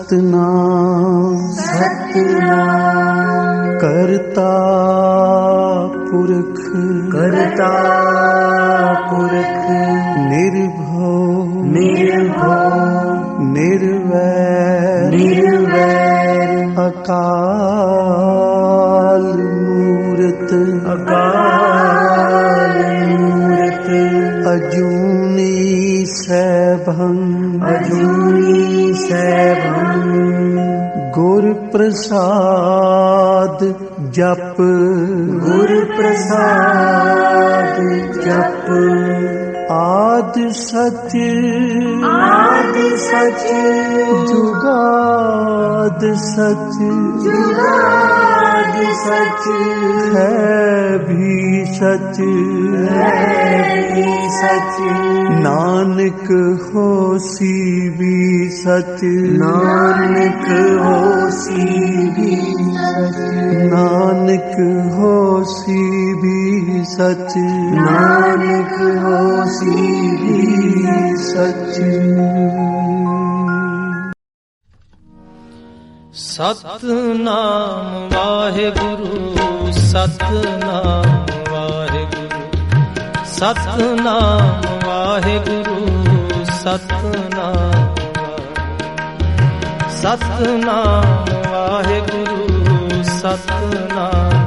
सतनाम सतनाम करता पुरख करता पुरख निर्भव निर्भव निर्वैर निर्वैर अकाल मूरत अकाल मूरत अजूनी सैभं अजूनी सैभं गुर प्रसाद जप गुर प्रसाद जप आद सच जुगाद सच जुगाद सच है भी सच सच नानक होसी भी सच नानक होसी भी सच नानक होसी भी सच नानक होसी भी सच सतनाम वाहेगुरु सतनाम वाहेगुरु सतनाम वाहेगुरु सतनाम सतनाम वाहेगुरु सतनाम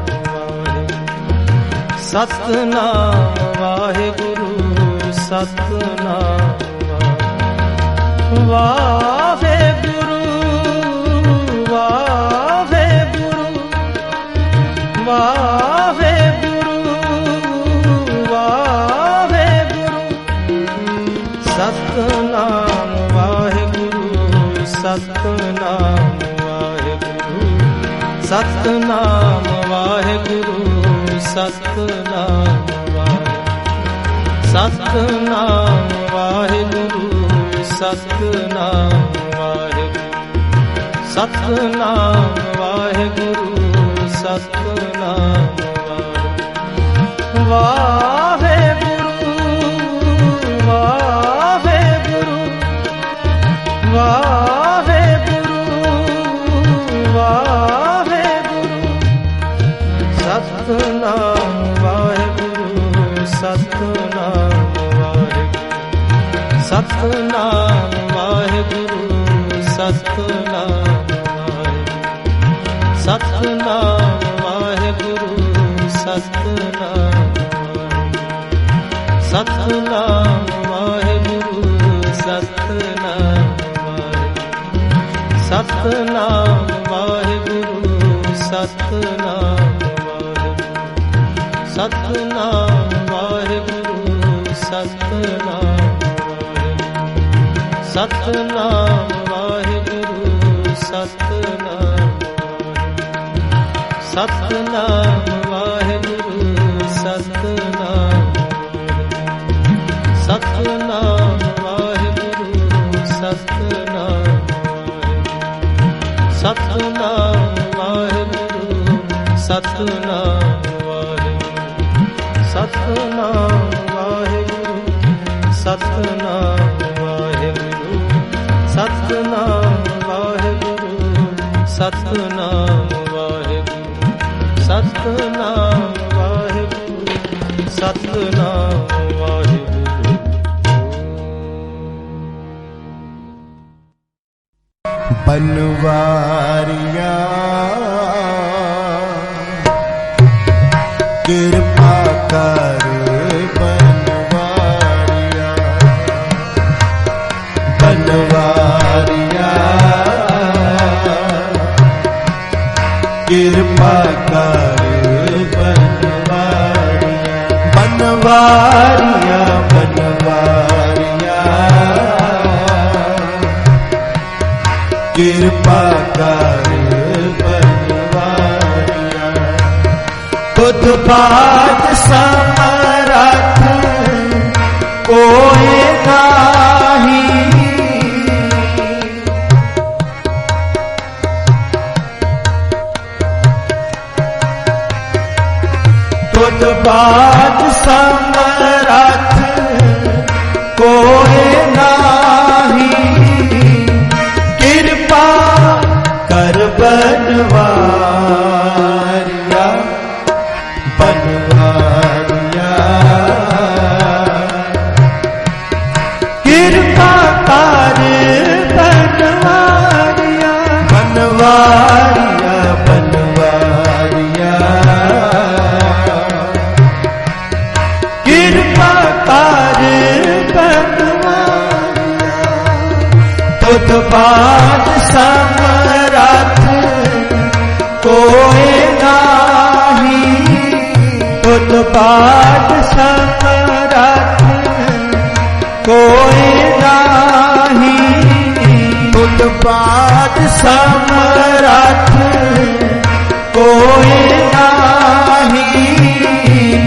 सतनाम वाहेगुरु सतनाम वाहेगुरु वाहेगुरु वाहेगुरु वाहेगुरु सतनाम वाहेगुरु सतनाम वाहेगुरु सतनाम वाहेगुरु सतनाम सतनाम वाहेगुरु सतनाम वाहेगुरु सतनाम वाहेगुरु सतनाम वाहेगुरु वाहेगुरु वाहेगुरु वाहेगुरु सतनाम वाहेगुरु सतनाम वाहेगुरु सतनाम वाहेगुरु सतनाम सतनाम वाहेगुरु सतनाम सतनाम वाहेगुरु सतनाम सतनाम वाहेगुरु सतनाम सतनाम वाहेगुरु सतनाम सतनाम वाहेगुरु सतनाम सतनाम वाहेगुरु सतनाम सतनाम वाहेगुरु सतनाम सतनाम वाहेगुरु सतनाम सतनाम वाहेगुरु सतनाम वाहेगुरु सतनाम वाहेगुरु सतनाम वाहेगुरु सतनाम वाहेगुरु सतनाम वाहेगुरु बनवारिया कृपा कर बनवारिया बनवारिया कृपा कर बनवारिया बनवारिया बनवारिया कृपा कर बनवारिया खुद बात समरथ कोई नाही खुद बात समरथ कोई नाही कृपा बनवारिया बनवारिया कृपा कर बनवारिया बनवारिया बनवारिया कृपा कर बनवारिया तुध बात समरथ कोई नाही तुध बात समरथ कोई नाही तुध बात समरथ कोई नाही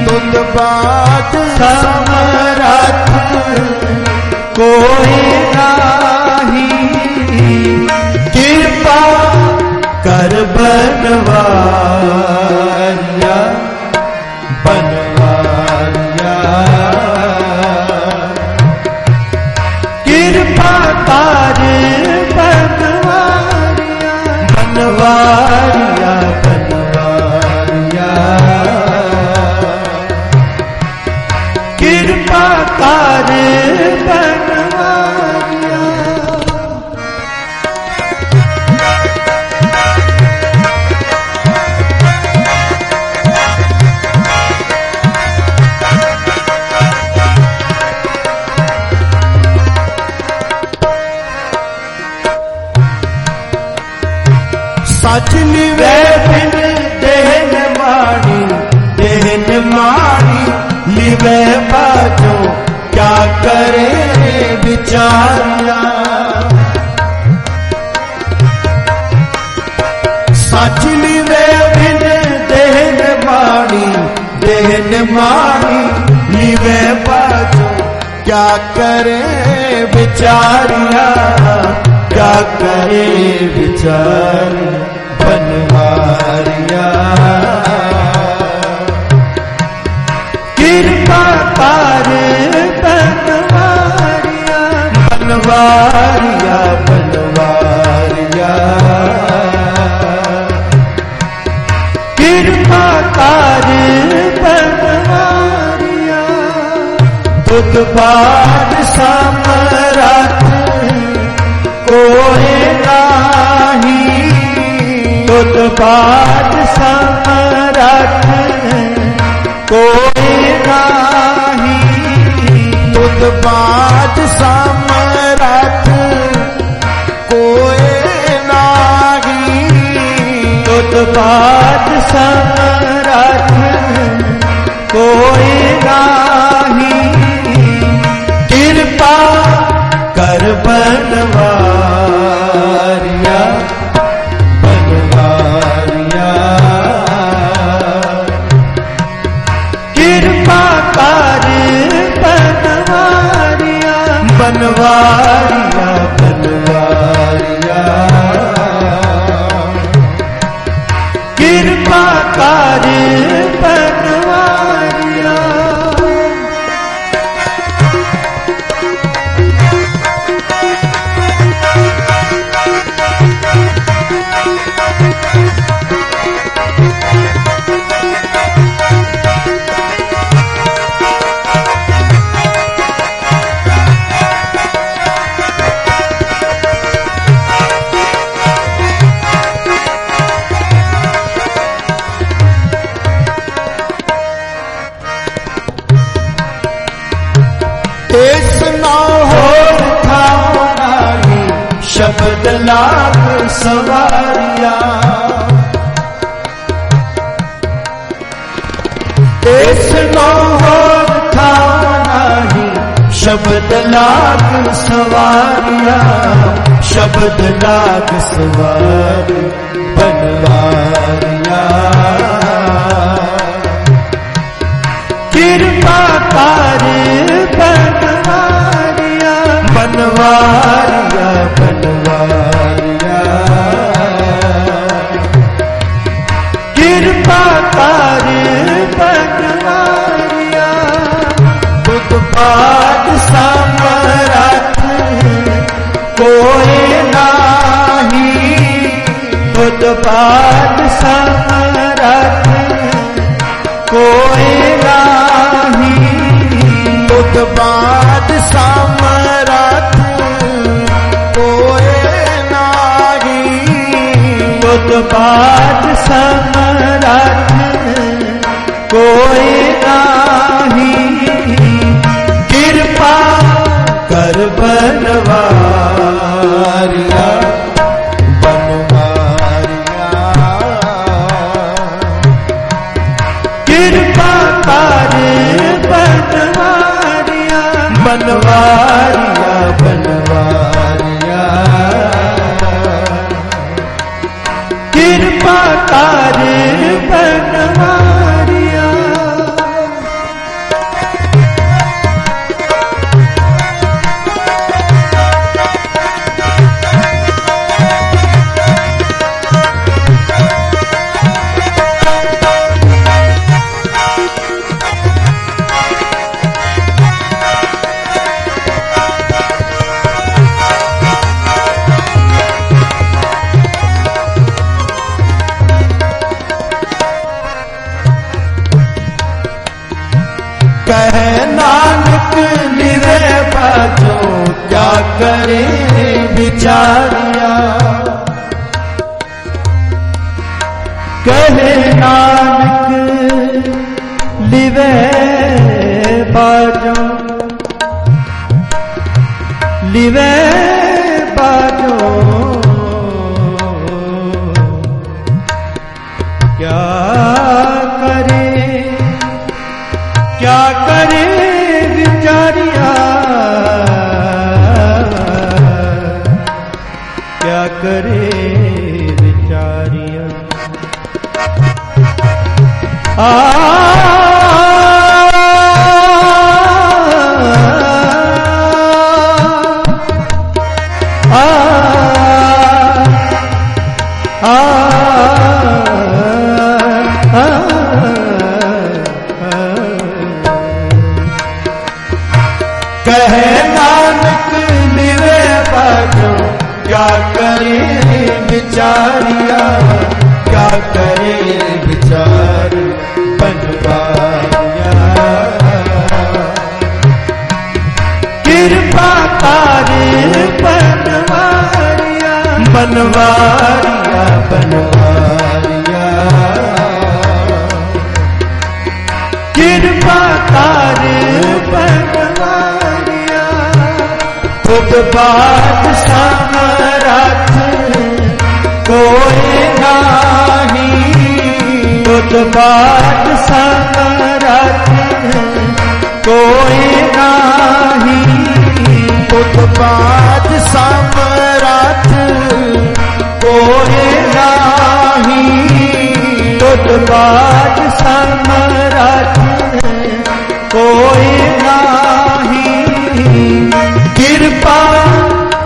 तुध बात समरथ कोई नाही कृपा कर बनवारिया बनवारिया कृपा कर बनवारिया बनवारिया बनवारिया कृपा कर बनवारिया सच निवे बिन देहन मारी लिवे बाजो क्या करे विचारिया सच निवे बिन देहन मारी लिवे बाजो क्या करे विचारिया क्या करे विचारिया बनवारिया कृपा कर बनवारिया बनवारिया बनवारिया कृपा कर बनवारिया तुध बात समरथ कोई नाही तुध बात समरथ कोई नाही तुध बात समरथ कोई नाही तुध बात समरथ कोई नाही कृपा कर बनवारिया बनवारिया कृपा कर बनवारिया बनवारिया बनवारिया कृपा कर बनवारिया देश ना हो था नाही शब्द लाग सवारिया देश ना हो था नाही शब्द लाग सवारिया शब्द लाग सवारी बनवारिया कृपा कर बनवारिया बनवारिया बनवारिया कृपा कर बनवारिया बुध बात समरथ कोई नाही बुध पाद समरथ कोई नाही, तुद बाद समरथ कोई नाही, तुद पाद समरथ कोई नाही, कृपा कर बनवारिया बनवारिया, कृपा कर बनवारिया बनवारिया बनवारिया, कृपा कर बनवारिया। कहे नानक निरे बाजो क्या करे बिचारिया, कहे नानक लिवे बाजो लिवे बाजो क्या करे विचारिया, क्या करे विचारिया। आ कहे नानक निरे बाजो क्या करे बिचारिया, क्या करे बिचार बनवारिया, कृपा कर बनवारिया बनवारिया बनवारिया, कृपा कर बनवारिया। खुद बात समरथ कोई नाही, खुद बात समरथ कोई नाही, खुद बात समरथ कोई नाही, खुद बात समरथ कोई नाही, कृपा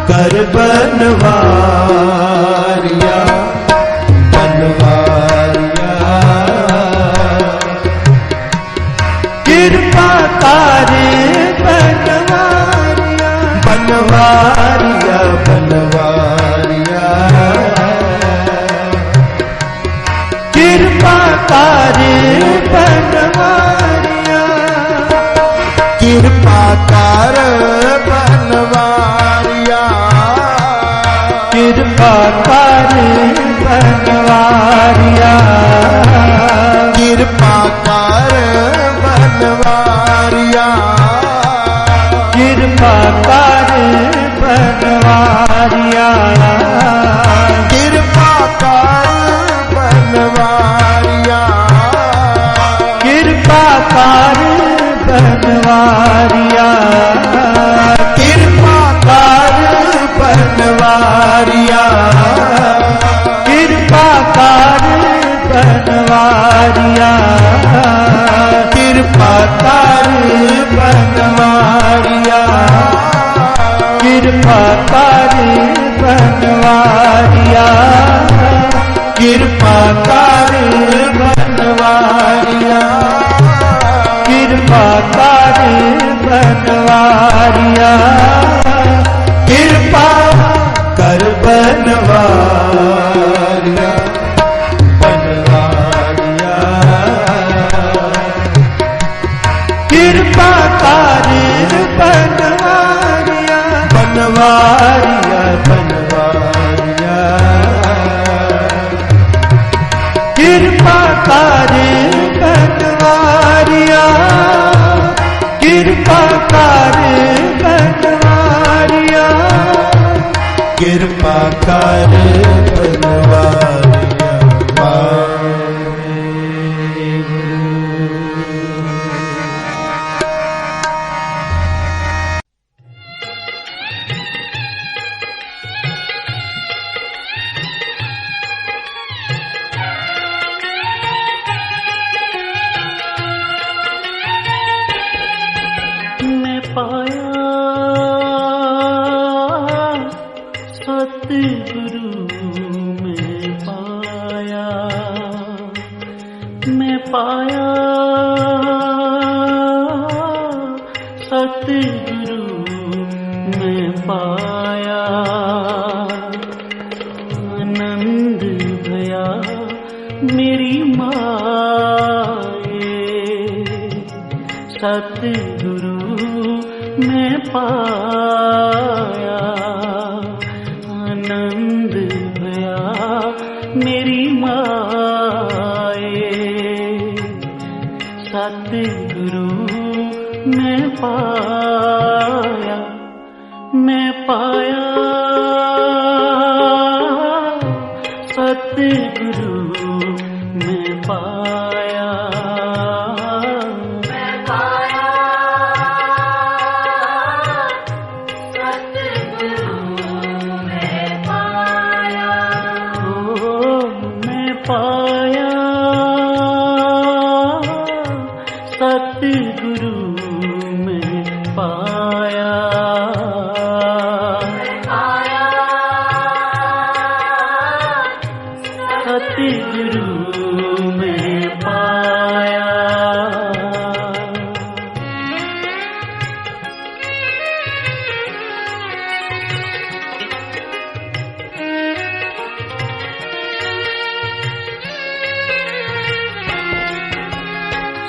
कर बनवारिया बनवारिया, कृपा कर बनवारिया बनवारिया बनवारिया, कृपा कर बनवारिया। कृपा कर बनवारिया, कृपा कर बनवारिया, कृपा कर बनवारिया, कृपा कर बनवारिया, कृपा कर बनवारिया, कृपा कर बनवारिया, कृपा कर बनवारिया, कृपा कर बनवारिया, कृपा कर बनवारिया, कृपा कर बनवारिया, कृपा कर बनवारिया, कृपा कर बनवारिया, कृपा कर बनवारिया। बनवारिया बनवारिया बनवारिया कृपा करे बनवारिया कृपा करे बनवारिया कृपा करे बनवारिया मैं पाया सतगुरु में पाया, मैं पाया सतगुरु में पाया, आनंद भया मेरी माए, सतगुरु मैं पाया, आनंद भया मेरी माए, सतगुरु मैं पाया, मैं पाया सतगुरु मैं पाया, पाया सतगुरु में पाया, सतगुरु में पाया।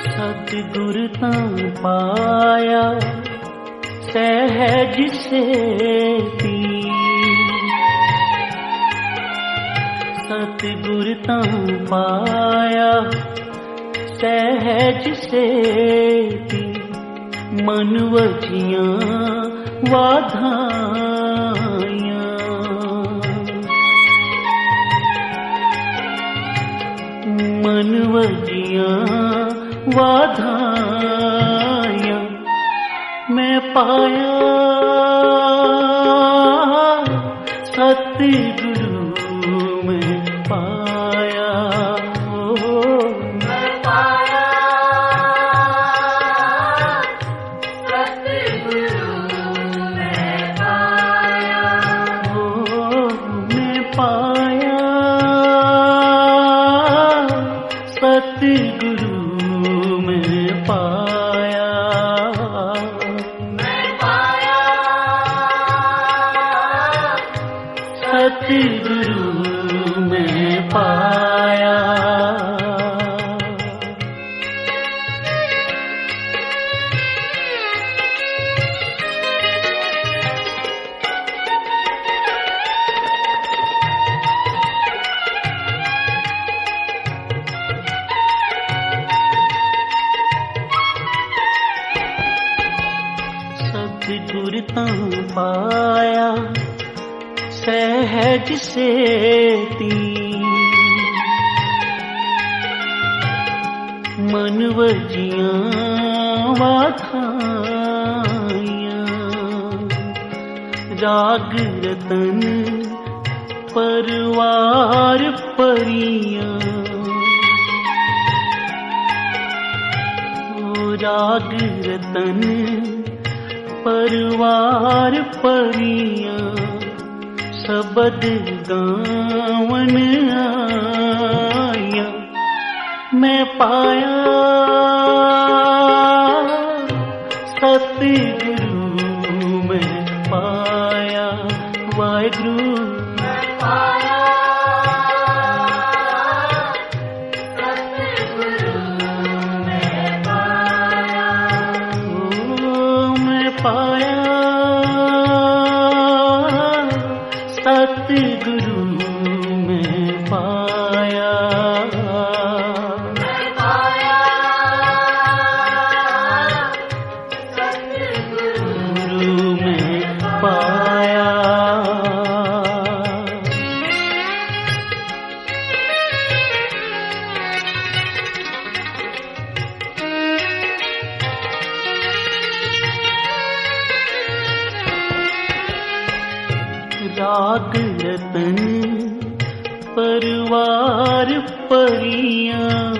सतगुरु तां पाया सहज सेती, सतगुरु तां पाया सहज सेती, मन वजियां वाधाइयां, मन वजियां वाधाइयां, मैं पाया सतगुरु में पाया, मैं पाया सतगुरु में पाया, मैं पाया सतगुरु में पाया, मैं पाया सतगुरु में पाया। सतगुरु तां पाया सहज सेती, मन वजियां वाधाइयां, राग रतन परवार परियां, राग रतन परवार परियां, शबद गावन आया, मैं पाया सतगुरु में पाया, वाहिगुरु मैं पाया सतगुरु में पाया, मैं पाया सतगुरु में पाया, सतगुरु में पाया। राग रतन परवार परियां,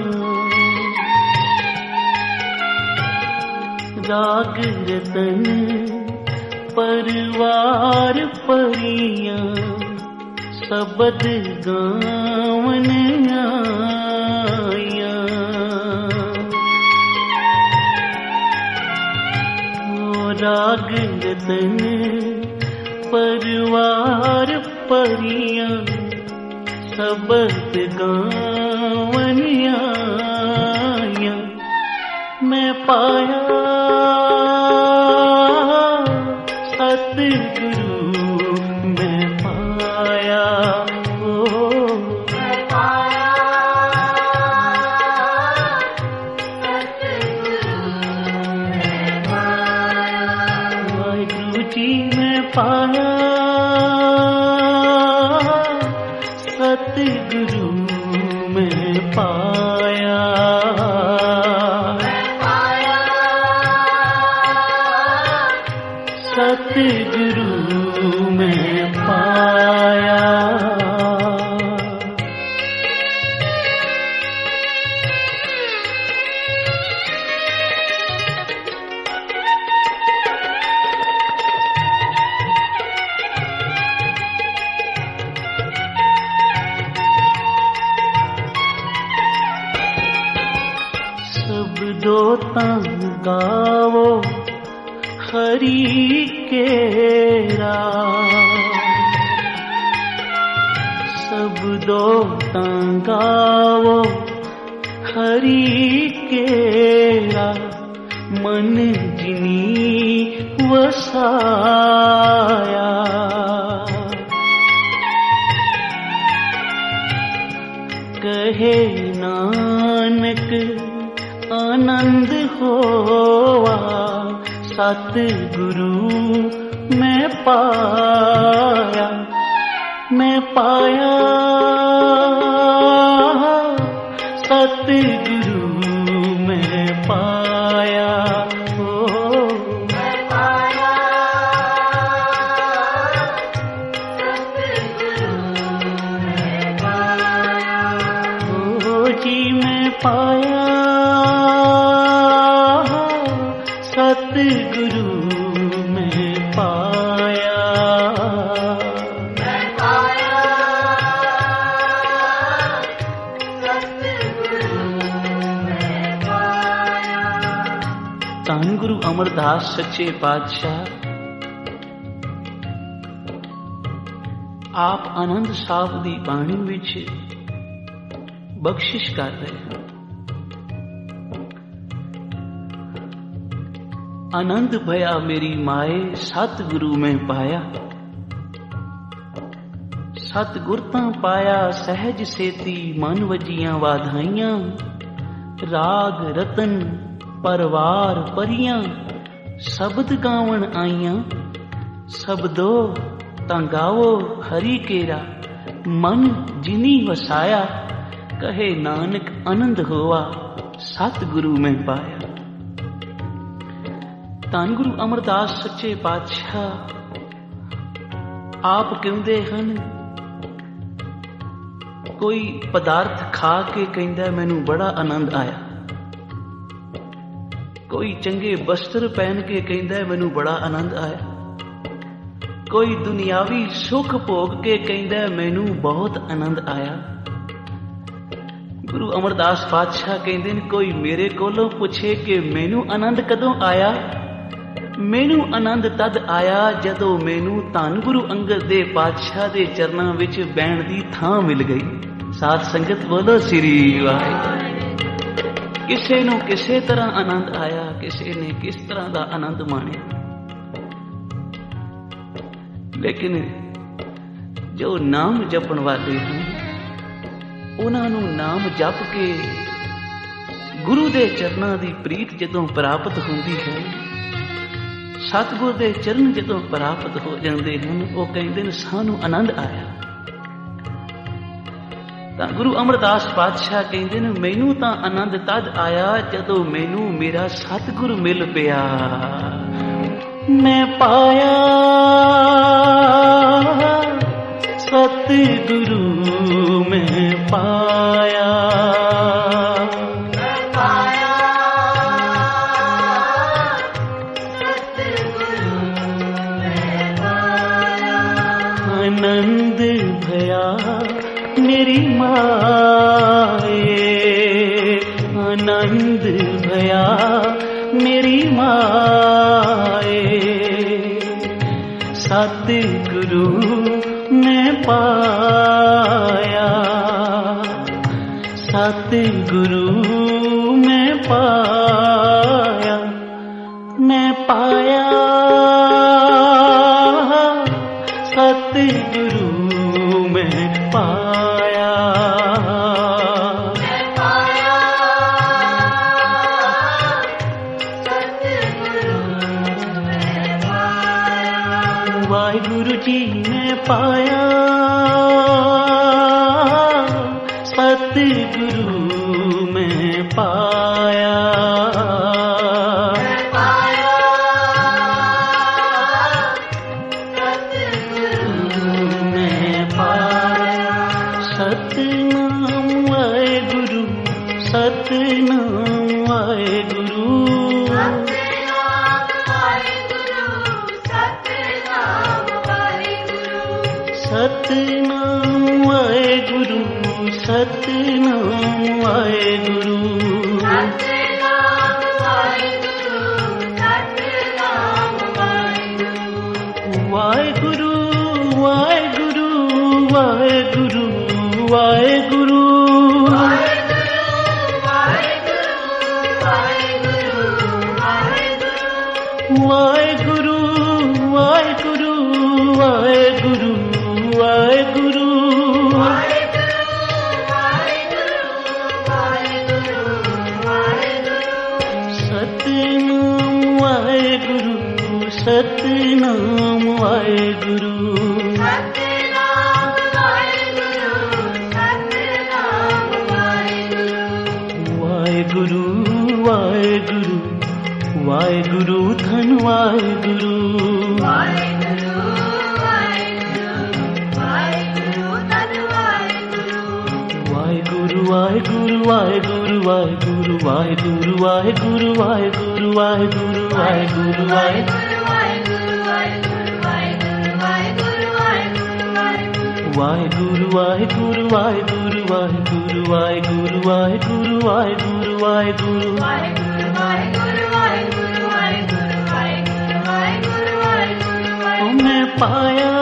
राग रतन परवार परियां, सबद गावन आया। ओ राग रतन परवार परियां, सबद गावन आया। मैं पाया सतगुरु मैं पाया, ओ मैं पाया सतगुरु मैं पाया। वाहिगुरु जी मैं पाया सतगुरु में पाया, सतगुरु में पाया। शब्दों तान गावो हरि केरा, शब्दों तान गावो हरि केरा। मन जिनी वसाया, कहे नानक आनंद होवा, सतगुरु मैं पाया। मैं पाया सतगुरु मैं पाया, ओ मैं पाया सतगुरु मैं पाया। ओ जी मैं पाया सतगुरु में पाया, मैं पाया सतगुरु में पाया। धन गुरु अमरदास सच्चे पातशाह आप आनंद साहब दी बाणी विच बख्शिश कर रहे हैं। आनंद भया मेरी माए सतगुरु में पाया, सतगुर तां पाया सहज सेती मन वजियां वाधाइयां। राग रतन परवार परियां, शब्द गावन आईयां। शब्दो तां गावो हरि केरा, मन जिनी वसाया। कहे नानक आनंद होवा, सतगुरु में पाया। धन गुरु अमरदास सच्चे पातशाह आप कहते हैं, कोई पदार्थ खा के कहता मैनू बड़ा आनंद आया, कोई चंगे वस्त्र पहन के कहता मैनू बड़ा आनंद आया, कोई दुनियावी सुख भोग के कहता मैनू बहुत आनंद आया। गुरु अमरदास पातशाह कहते हैं, कोई मेरे कोलों पूछे कि मैनू आनंद कदों आया, मैनू आनंद तद आया जदों मैनू धन गुरु अंगद दे पातशाह दे चरनां विच बैण दी थां मिल गई। साध संगत बोलो श्री वाहिगुरू। किसे नू किसे तरह आनंद आया, किसे ने किस तरह दा आनंद माणिया, लेकिन ਜੋ ਨਾਮ ਜਪਣ ਵਾਲੇ ਹਨ ਉਹਨਾਂ ਨੂੰ ਨਾਮ ਜਪ ਕੇ ਗੁਰੂ ਦੇ ਚਰਨਾਂ ਦੀ ਪ੍ਰੀਤ ਜਦੋਂ ਪ੍ਰਾਪਤ ਹੁੰਦੀ ਹੈ, ਸਤਿਗੁਰ ਦੇ ਚਰਨ ਜਦੋਂ ਪ੍ਰਾਪਤ ਹੋ ਜਾਂਦੇ ਹਨ, ਉਹ ਕਹਿੰਦੇ ਨੇ ਸਾਨੂੰ ਆਨੰਦ ਆਇਆ। ਤਾਂ ਗੁਰੂ ਅਮਰਦਾਸ ਪਾਤਸ਼ਾਹ ਕਹਿੰਦੇ ਨੇ ਮੈਨੂੰ ਤਾਂ ਆਨੰਦ ਤਦ ਆਇਆ ਜਦੋਂ ਮੈਨੂੰ ਮੇਰਾ ਸਤਿਗੁਰ ਮਿਲ ਪਿਆ। ਮੈਂ ਪਾਇਆ ਸਤਿਗੁਰੂ ਮੈਂ ਪਾਇਆ, आनंद भया मेरी माए, आनंद भया मेरी माए, सतगुरु मैं पाया, सतगुरु मैं पाया, मैं पाया सतगुरु मैं पाया, मैं पाया सतगुरु मैं पाया। वाहिगुरु जी मैं पाया सतगुरु मैं पाया, सतनाम वाहेगुरु, सतनाम वाहेगुरु, सतनाम वाहेगुरु, वाहेगुरु वाहेगुरु वाहेगुरु वाहेगुरु, वाहेगुरु वाहेगुरु वाहेगुरु वाहेगुरु, सतनाम वाहेगुरु, सतनाम वाहेगुरु, वाहेगुरु वाहेगुरु वाहेगुरु धन वाहेगुरु, वाहेगुरु वाहेगुरु वाहेगुरु वाहेगुरु वाहेगुरु वाहेगुरु वाहेगुरु वाहेगुरु वाहेगुरु वाहेगुरु वाहेगुरु वाहेगुरु वाहेगुरु वाहेगुरु वाहेगुरु वाहेगुरु वाहेगुरु वाहेगुरु, मैं पाया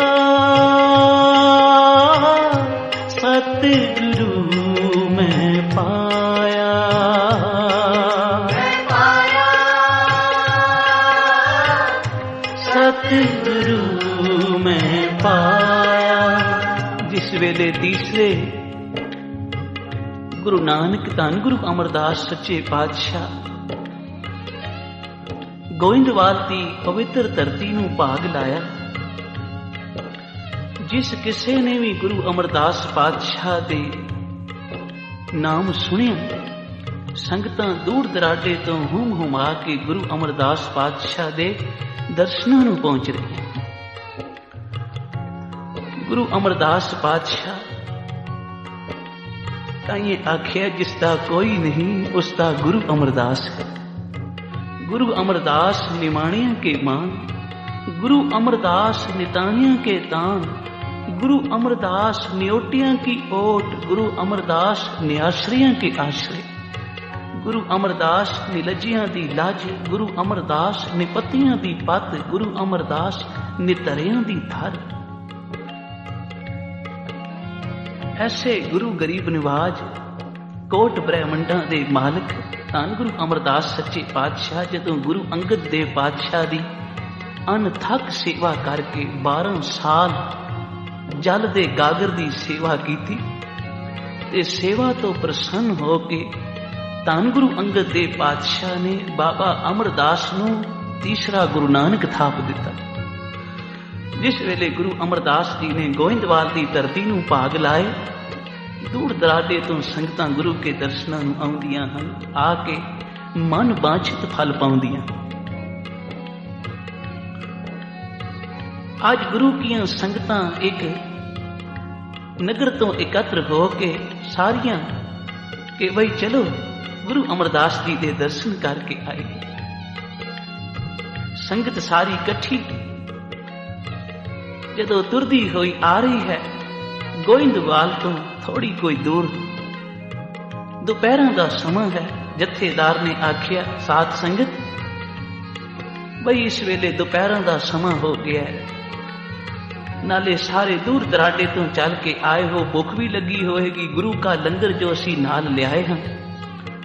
सतगुरु मैं पाया, मैं पाया सतगुरु मैं पाया। जिस वेले तीसरे गुरु नानक धन गुरु अमरदास सच्चे पातशाह गोइंदवाल की पवित्र धरती नूं भाग लाया, जिस किसे ने भी गुरु अमरदास पातशाह दे नाम सुनिया, संगतां दूर दराडे तो हुम हुमा के गुरु अमरदास पातशाह दे दर्शनां नूं पहुंच रहे हैं। गुरु अमरदास पातशाह ताइए आख्या जिसदा कोई नहीं उसदा गुरु अमरदास है। गुरु अमरदास निमाणिया के मान, गुरु अमरदास नितानिया के तान, गुरु अमरदास न्योटिया की ओट, गुरु अमरदास न्याश्रिया के आश्रय, गुरु अमरदास निलजिया दी लाज, गुरु अमरदास निपतिया दी पत, गुरु अमरदास नितरिया दी धर। ऐसे गुरु गरीब निवाज कोट ब्रह्मंडा दे मालिक धन गुरु अमरदास सच्चे पातशाह जदों गुरु अंगद देव पातशाह दी अनथक सेवा करके 12 साल ਜਲ ਦੇ ਗਾਗਰ ਦੀ ਸੇਵਾ ਕੀਤੀ ਤੇ ਸੇਵਾ ਤੋਂ ਪ੍ਰਸੰਨ ਹੋ ਕੇ ਧੰਨ ਗੁਰੂ ਅੰਗਦ ਦੇਵ ਪਾਤਸ਼ਾਹ ਨੇ ਬਾਬਾ ਅਮਰਦਾਸ ਨੂੰ ਤੀਸਰਾ ਗੁਰੂ ਨਾਨਕ ਥਾਪ ਦਿੱਤਾ। ਜਿਸ ਵੇਲੇ ਗੁਰੂ ਅਮਰਦਾਸ ਜੀ ਨੇ ਗੋਇੰਦਵਾਲ ਦੀ ਧਰਤੀ ਨੂੰ ਭਾਗ ਲਾਏ, ਦੂਰ ਦਰਾਡੇ ਤੋਂ ਸੰਗਤਾਂ ਗੁਰੂ ਕੇ ਦਰਸ਼ਨਾਂ ਨੂੰ ਆਉਂਦੀਆਂ ਹਨ, ਆ ਕੇ ਮਨ ਬਾਂਛਿਤ ਫਲ ਪਾਉਂਦੀਆਂ। ਅੱਜ ਗੁਰੂ ਕੀਆਂ ਸੰਗਤਾਂ ਇੱਕ ਨਗਰ ਤੋਂ ਇਕੱਤਰ ਹੋ ਕੇ ਸਾਰੀਆਂ ਕਿ ਬਈ ਚਲੋ ਗੁਰੂ ਅਮਰਦਾਸ ਜੀ ਦੇ ਦਰਸ਼ਨ ਕਰਕੇ ਆਏ। ਸੰਗਤ ਸਾਰੀ ਇਕੱਠੀ ਜਦੋਂ ਤੁਰਦੀ ਹੋਈ ਆ ਰਹੀ ਹੈ, ਗੋਇੰਦਵਾਲ ਤੋਂ ਥੋੜੀ ਕੋਈ ਦੂਰ ਦੁਪਹਿਰਾਂ ਦਾ ਸਮਾਂ ਹੈ। ਜਥੇਦਾਰ ਨੇ ਆਖਿਆ, ਸਾਧ ਸੰਗਤ ਬਈ ਇਸ ਵੇਲੇ ਦੁਪਹਿਰਾਂ ਦਾ ਸਮਾਂ ਹੋ ਗਿਆ ਹੈ, ਨਾਲੇ ਸਾਰੇ ਦੂਰ ਦਰਾਡੇ ਤੋਂ ਚੱਲ ਕੇ ਆਏ ਹੋ, ਭੁੱਖ ਵੀ ਲੱਗੀ ਹੋਏਗੀ, ਗੁਰੂ ਕਾ ਲੰਗਰ ਜੋ ਅਸੀਂ ਨਾਲ ਲਿਆਏ ਹਾਂ,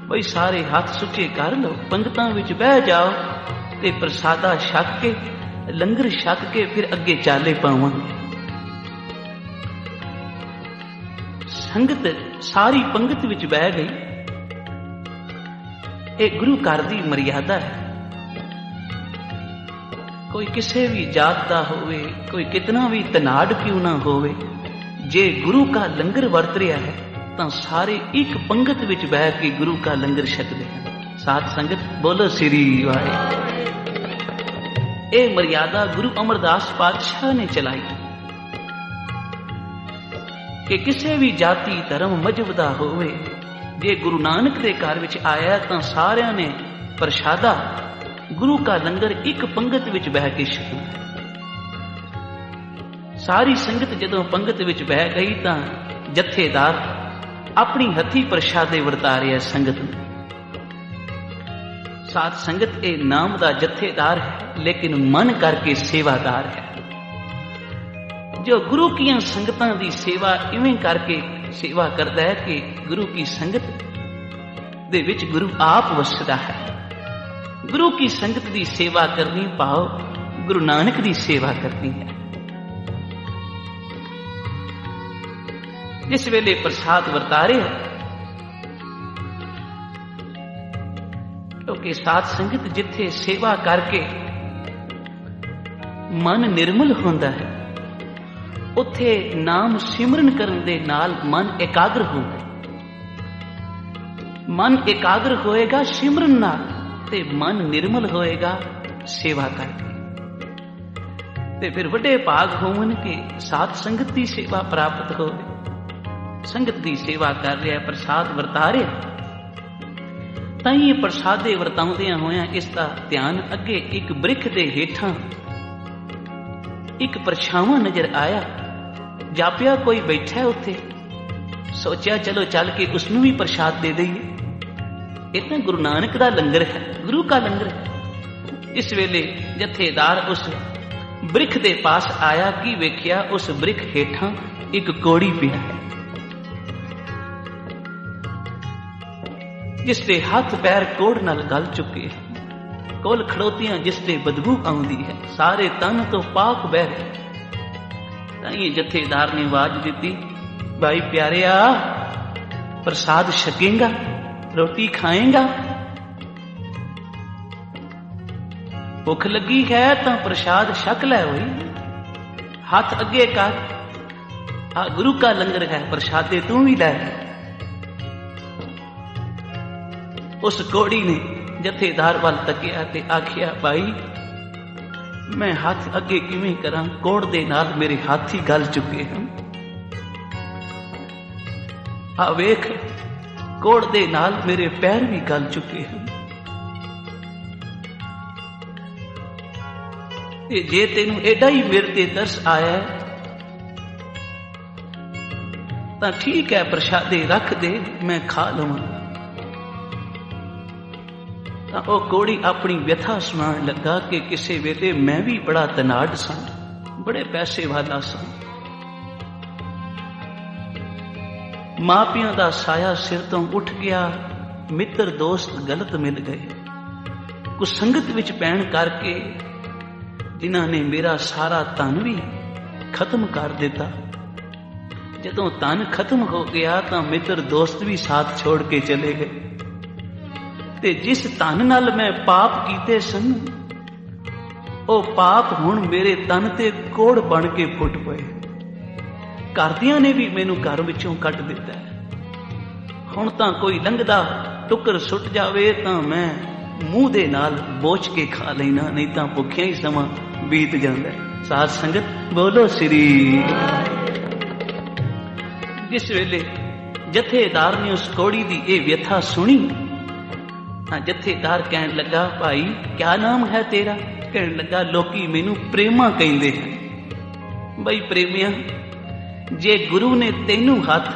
ਬਈ ਸਾਰੇ ਹੱਥ ਸੁੱਚੇ ਕਰ ਲਓ, ਪੰਗਤਾਂ ਵਿੱਚ ਬਹਿ ਜਾਓ ਤੇ ਪ੍ਰਸਾਦਾ ਛਕ ਕੇ ਲੰਗਰ ਛਕ ਕੇ ਫਿਰ ਅੱਗੇ ਚਾਲੇ ਪਾਵਾਂਗੇ। ਸੰਗਤ ਸਾਰੀ ਪੰਗਤ ਵਿੱਚ ਬਹਿ ਗਈ। ਇਹ ਗੁਰੂ ਘਰ ਦੀ ਮਰਿਆਦਾ ਹੈ। ਕੋਈ ਕਿਸੇ ਵੀ ਜਾਤ ਦਾ ਹੋਵੇ, ਕੋਈ ਕਿਤਨਾ ਵੀ ਤਨਾੜ ਕਿਉਂ ਨਾ ਹੋਵੇ, ਜੇ ਗੁਰੂ ਕਾ ਲੰਗਰ ਵਰਤ ਰਿਹਾ ਹੈ ਤਾਂ ਸਾਰੇ ਇੱਕ ਪੰਗਤ ਵਿੱਚ ਬਹਿ ਕੇ ਗੁਰੂ ਕਾ ਲੰਗਰ ਛਕਦੇ ਹਨ। ਸਾਧ ਸੰਗਤ ਬੋਲੋ ਸ੍ਰੀ ਵਾਹਿਗੁਰੂ। ਇਹ ਮਰਿਆਦਾ ਗੁਰੂ ਅਮਰਦਾਸ ਪਾਤਸ਼ਾਹ ਨੇ ਚਲਾਈ ਕਿ ਕਿਸੇ ਵੀ ਜਾਤੀ ਧਰਮ ਮਜ਼ਹਬ ਦਾ ਹੋਵੇ, ਜੇ ਗੁਰੂ ਨਾਨਕ ਦੇ ਘਰ ਵਿੱਚ ਆਇਆ ਤਾਂ ਸਾਰਿਆਂ ਨੇ ਪ੍ਰਸ਼ਾਦਾ ਗੁਰੂ ਕਾ ਲੰਗਰ ਇੱਕ ਪੰਗਤ ਵਿੱਚ ਬਹਿ ਕੇ ਛਕਣਾ। ਸਾਰੀ ਸੰਗਤ ਜਦੋਂ ਪੰਗਤ ਵਿੱਚ ਬਹਿ ਗਈ ਤਾਂ ਜਥੇਦਾਰ ਆਪਣੀ ਹੱਥੀ ਪ੍ਰਸ਼ਾਦੇ ਵਰਤਾ ਰਿਹਾ ਸੰਗਤ ਨੂੰ। ਸਾਧ ਸੰਗਤ ਇਹ ਨਾਮ ਦਾ ਜਥੇਦਾਰ ਹੈ, ਲੇਕਿਨ ਮਨ ਕਰਕੇ ਸੇਵਾਦਾਰ ਹੈ। ਜੋ ਗੁਰੂ ਕੀਆਂ ਸੰਗਤਾਂ ਦੀ ਸੇਵਾ ਇਵੇਂ ਕਰਕੇ ਸੇਵਾ ਕਰਦਾ ਹੈ ਕਿ ਗੁਰੂ ਕੀ ਸੰਗਤ ਦੇ ਵਿੱਚ ਗੁਰੂ ਆਪ ਵਸਦਾ ਹੈ। ਗੁਰੂ ਕੀ ਸੰਗਤ ਦੀ ਸੇਵਾ ਕਰਨੀ ਭਾਵ ਗੁਰੂ ਨਾਨਕ ਦੀ ਸੇਵਾ ਕਰਨੀ ਹੈ। ਜਿਸ ਵੇਲੇ ਪ੍ਰਸਾਦ ਵਰਤਾ ਰਿਹਾ, ਕਿਉਂਕਿ ਸਾਧ ਸੰਗਤ ਜਿੱਥੇ ਸੇਵਾ ਕਰਕੇ ਮਨ ਨਿਰਮਲ ਹੁੰਦਾ ਹੈ, ਉੱਥੇ ਨਾਮ ਸਿਮਰਨ ਕਰਨ ਦੇ ਨਾਲ ਮਨ ਇਕਾਗਰ ਹੁੰਦਾ ਹੈ। ਮਨ ਇਕਾਗਰ ਹੋਏਗਾ ਸਿਮਰਨ ਨਾਲ ਤੇ ਮਨ ਨਿਰਮਲ ਹੋਏਗਾ ਸੇਵਾ ਕਰਕੇ। ਤੇ ਫਿਰ ਵੱਡੇ ਭਾਗ ਹੋਵਨ ਕਿ ਸਾਧ ਸੰਗਤ ਦੀ ਸੇਵਾ ਪ੍ਰਾਪਤ ਹੋਵੇ। ਸੰਗਤ ਦੀ ਸੇਵਾ ਕਰ ਰਿਹਾ, ਪ੍ਰਸਾਦ ਵਰਤਾ ਰਿਹਾ, ਤਾਂ ਇਹ ਪ੍ਰਸਾਦੇ ਵਰਤਾਉਂਦਿਆਂ ਹੋਇਆਂ ਇਸ ਦਾ ਧਿਆਨ ਅੱਗੇ ਇੱਕ ਬ੍ਰਿਖ ਦੇ ਹੇਠਾਂ ਇੱਕ ਪਰਛਾਵਾਂ ਨਜ਼ਰ ਆਇਆ। ਜਾਪਿਆ ਕੋਈ ਬੈਠਾ ਉੱਥੇ, ਸੋਚਿਆ ਚਲੋ ਚੱਲ ਕੇ ਉਸ ਨੂੰ ਵੀ ਪ੍ਰਸਾਦ ਦੇ ਦਈਏ। ਇਹ ਤਾਂ ਗੁਰੂ ਨਾਨਕ ਦਾ ਲੰਗਰ ਹੈ, ਗੁਰੂ ਕਾ ਲੰਗਰ ਹੈ। ਇਸ ਵੇਲੇ ਜਥੇਦਾਰ ਉਸ ਬ੍ਰਿਖ ਦੇ ਪਾਸ ਆਇਆ ਕਿ ਵੇਖਿਆ ਉਸ ਬ੍ਰਿਖ ਹੇਠਾਂ ਇੱਕ ਕੋੜੀ ਪਿਆ ਹੈ, ਜਿਸ ਦੇ ਹੱਥ ਪੈਰ ਕੋੜ ਨਾਲ ਗਲ ਚੁੱਕੇ ਹਨ। ਕੋਲ ਖੜੋਤੀਆਂ ਜਿਸ ਤੇ ਬਦਬੂ ਆਉਂਦੀ ਹੈ, ਸਾਰੇ ਤਨ ਤੋਂ ਪਾਕ ਬਹਿ ਰਹੇ। ਤਾਂ ਇਹ ਜਥੇਦਾਰ ਨੇ ਆਵਾਜ਼ ਦਿੱਤੀ, ਭਾਈ ਪਿਆਰਿਆ, ਪ੍ਰਸਾਦ ਛਕੇਗਾ, ਰੋਟੀ ਖਾਏਗਾ? ਭੁੱਖ ਲੱਗੀ ਹੈ ਤਾਂ ਪ੍ਰਸਾਦ ਛਕ ਲੈ। ਹੋਈ ਹੱਥ ਅੱਗੇ ਕਰ, ਆ ਗੁਰੂ ਕਾ ਲੰਗਰ ਹੈ, ਪ੍ਰਸਾਦੇ ਤੂੰ ਵੀ ਲੈ। ਉਸ ਕੋੜੀ ਨੇ ਜਥੇਦਾਰ ਵੱਲ ਤੱਕਿਆ ਤੇ ਆਖਿਆ, ਭਾਈ ਮੈਂ ਹੱਥ ਅੱਗੇ ਕਿਵੇਂ ਕਰਾਂ, ਕੋੜ ਦੇ ਨਾਲ ਮੇਰੇ ਹੱਥ ਹੀ ਗਲ ਚੁੱਕੇ ਹਨ। ਆ ਵੇਖ, ਕੋੜ ਦੇ ਨਾਲ ਮੇਰੇ ਪੈਰ ਵੀ ਗਲ ਚੁੱਕੇ ਹਨ। ਤੇ ਜੇ ਤੈਨੂੰ ਐਡਾ ਹੀ ਮੇਰੇ ਤੇ ਤਰਸ ਆਇਆ ਤਾਂ ਠੀਕ ਹੈ, ਪ੍ਰਸ਼ਾਦੇ ਰੱਖ ਦੇ, ਮੈਂ ਖਾ ਲਵਾਂ। ਤਾਂ ਉਹ ਕੋੜੀ ਆਪਣੀ ਵਿਅਥਾ ਸੁਣਾਉਣ ਲੱਗਾ ਕਿ ਕਿਸੇ ਵੇਲੇ ਮੈਂ ਵੀ ਬੜਾ ਤਨਾੜ ਸਾਂ, ਬੜੇ ਪੈਸੇ ਵਾਲਾ ਸਾਂ, ਮਾਪਿਆਂ ਦਾ ਸਾਇਆ ਸਿਰ ਤੋਂ ਉੱਠ ਗਿਆ, ਮਿੱਤਰ ਦੋਸਤ ਗਲਤ ਮਿਲ ਗਏ, ਕੁਸੰਗਤ ਵਿੱਚ ਪੈਣ ਕਰਕੇ ਜਿਨ੍ਹਾਂ ਨੇ ਮੇਰਾ ਸਾਰਾ ਧਨ ਵੀ ਖਤਮ ਕਰ ਦਿੱਤਾ। ਜਦੋਂ ਧਨ ਖਤਮ ਹੋ ਗਿਆ ਤਾਂ ਮਿੱਤਰ ਦੋਸਤ ਵੀ ਸਾਥ ਛੋੜ ਕੇ ਚਲੇ ਗਏ, ਤੇ ਜਿਸ ਧਨ ਨਾਲ ਮੈਂ ਪਾਪ ਕੀਤੇ ਸਨ, ਉਹ ਪਾਪ ਹੁਣ ਮੇਰੇ ਤਨ ਤੇ ਕੋੜ ਬਣ ਕੇ ਫੁੱਟ ਪਏ। ਘਰਦਿਆਂ ਨੇ ਵੀ ਮੈਨੂੰ ਘਰ ਵਿੱਚੋਂ ਕੱਢ ਦਿੱਤਾ। ਹੁਣ ਤਾਂ ਕੋਈ ਲੰਘਦਾ ਟੁੱਕਰ ਸੁੱਟ ਜਾਵੇ ਤਾਂ ਮੈਂ ਮੂੰਹ ਦੇ ਨਾਲ ਬੋਚ ਕੇ ਖਾ ਲੈਣਾ, ਨਹੀਂ ਤਾਂ ਭੁੱਖਿਆਂ ਹੀ ਸਮਾਂ ਬੀਤ ਜਾਂਦਾ। ਸਾਧ ਸੰਗਤ ਬੋਲੋ ਸ੍ਰੀ। ਜਿਸ ਵੇਲੇ ਜਥੇਦਾਰ ਨੇ ਉਸ ਕੋੜੀ ਦੀ ਇਹ ਵਿਅਥਾ ਸੁਣੀ ਤਾਂ ਜਥੇਦਾਰ ਕਹਿਣ ਲੱਗਾ, ਭਾਈ ਕਿਆ ਨਾਮ ਹੈ ਤੇਰਾ? ਕਹਿਣ ਲੱਗਾ, ਲੋਕੀ ਮੈਨੂੰ ਪ੍ਰੇਮਾ ਕਹਿੰਦੇ ਹਨ। ਬਈ ਪ੍ਰੇਮਿਆ, ਜੇ ਗੁਰੂ ਨੇ ਤੈਨੂੰ ਹੱਥ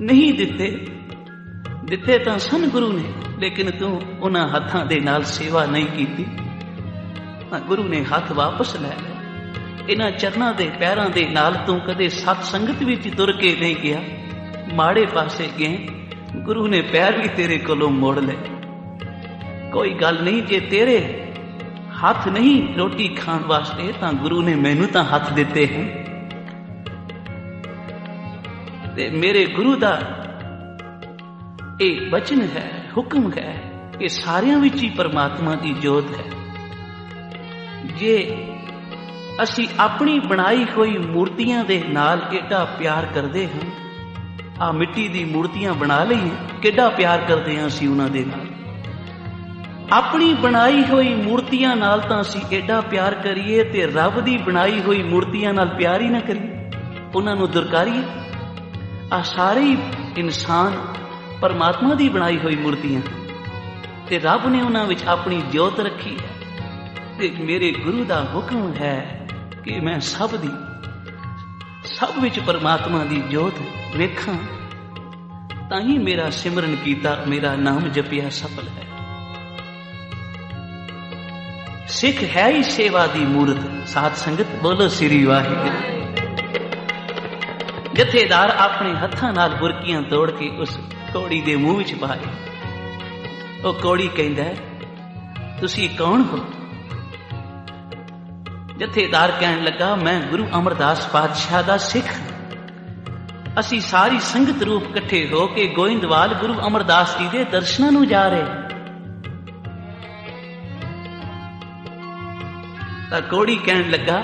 ਨਹੀਂ ਦਿੱਤੇ ਤਾਂ ਸਨ ਗੁਰੂ ਨੇ, ਲੇਕਿਨ ਤੂੰ ਉਹਨਾਂ ਹੱਥਾਂ ਦੇ ਨਾਲ ਸੇਵਾ ਨਹੀਂ ਕੀਤੀ। ਤਾਂ ਗੁਰੂ ਨੇ ਹੱਥ ਵਾਪਸ ਲੈ ਲਏ। ਇਹਨਾਂ ਚਰਨਾਂ ਦੇ ਪੈਰਾਂ ਦੇ ਨਾਲ ਤੂੰ ਕਦੇ ਸਤ ਸੰਗਤ ਵਿੱਚ ਤੁਰ ਕੇ ਨਹੀਂ ਗਿਆ, ਮਾੜੇ ਪਾਸੇ ਗਏ, ਗੁਰੂ ਨੇ ਪੈਰ ਵੀ ਤੇਰੇ ਕੋਲੋਂ ਮੋੜ ਲਏ। ਕੋਈ ਗੱਲ ਨਹੀਂ, ਜੇ ਤੇਰੇ ਹੱਥ ਨਹੀਂ ਰੋਟੀ ਖਾਣ ਵਾਸਤੇ ਤਾਂ ਗੁਰੂ ਨੇ ਮੈਨੂੰ ਤਾਂ ਹੱਥ ਦਿੱਤੇ ਹਨ, ਤੇ ਮੇਰੇ ਗੁਰੂ ਦਾ ਇਹ ਬਚਨ ਹੈ, ਹੁਕਮ ਹੈ ਕਿ ਸਾਰਿਆਂ ਵਿੱਚ ਹੀ ਪਰਮਾਤਮਾ ਦੀ ਜੋਤ ਹੈ। ਜੇ ਅਸੀਂ ਆਪਣੀ ਬਣਾਈ ਹੋਈ ਮੂਰਤੀਆਂ ਦੇ ਨਾਲ ਕਿੱਡਾ ਪਿਆਰ ਕਰਦੇ ਹਾਂ, ਆ ਮਿੱਟੀ ਦੀ ਮੂਰਤੀਆਂ ਬਣਾ ਲਈਏ, ਕਿੱਡਾ ਪਿਆਰ ਕਰਦੇ ਹਾਂ ਅਸੀਂ ਉਹਨਾਂ ਦੇ ਨਾਲ। ਆਪਣੀ ਬਣਾਈ ਹੋਈ ਮੂਰਤੀਆਂ ਨਾਲ ਤਾਂ ਅਸੀਂ ਐਡਾ ਪਿਆਰ ਕਰੀਏ, ਤੇ ਰੱਬ ਦੀ ਬਣਾਈ ਹੋਈ ਮੂਰਤੀਆਂ ਨਾਲ ਪਿਆਰ ਹੀ ਨਾ ਕਰੀਏ, ਉਹਨਾਂ ਨੂੰ ਦੁਰਕਾਰੀਏ। ਆ ਸਾਰੇ ਇਨਸਾਨ ਪਰਮਾਤਮਾ ਦੀ ਬਣਾਈ ਹੋਈ ਮੂਰਤੀਆਂ, ਤੇ ਰੱਬ ਨੇ ਉਹਨਾਂ ਵਿੱਚ ਆਪਣੀ ਜੋਤ ਰੱਖੀ ਹੈ। ਤੇ ਮੇਰੇ ਗੁਰੂ ਦਾ ਹੁਕਮ ਹੈ ਕਿ ਮੈਂ ਸਭ ਵਿੱਚ ਪਰਮਾਤਮਾ ਦੀ ਜੋਤ ਵੇਖਾਂ, ਤਾਂ ਹੀ ਮੇਰਾ ਸਿਮਰਨ ਕੀਤਾ, ਮੇਰਾ ਨਾਮ ਜਪਿਆ ਸਫਲ ਹੈ। ਸਿੱਖ ਹੈ ਹੀ ਸੇਵਾ ਦੀ ਮੂਰਤ। ਸਾਧ ਸੰਗਤ ਬੋਲੋ ਸ੍ਰੀ ਵਾਹਿਗੁਰੂ। ਜਥੇਦਾਰ ਆਪਣੇ ਹੱਥਾਂ ਨਾਲ ਬੁਰਕੀਆਂ ਤੋੜ ਕੇ ਉਸ ਕੋੜੀ ਦੇ ਮੂੰਹ ਵਿੱਚ ਪਾਏ। ਉਹ ਕੋੜੀ ਕਹਿੰਦਾ, ਤੁਸੀਂ ਕੌਣ ਹੋ? ਜਥੇਦਾਰ ਕਹਿਣ ਲੱਗਾ, ਮੈਂ ਗੁਰੂ ਅਮਰਦਾਸ ਪਾਤਸ਼ਾਹ ਦਾ ਸਿੱਖ ਹਾਂ। ਅਸੀਂ ਸਾਰੀ ਸੰਗਤ ਰੂਪ ਇਕੱਠੇ ਹੋ ਕੇ ਗੋਇੰਦਵਾਲ ਗੁਰੂ ਅਮਰਦਾਸ ਜੀ ਦੇ ਦਰਸ਼ਨਾਂ ਨੂੰ ਜਾ ਰਹੇ। ਤਾਂ ਕੋੜੀ ਕਹਿਣ ਲੱਗਾ,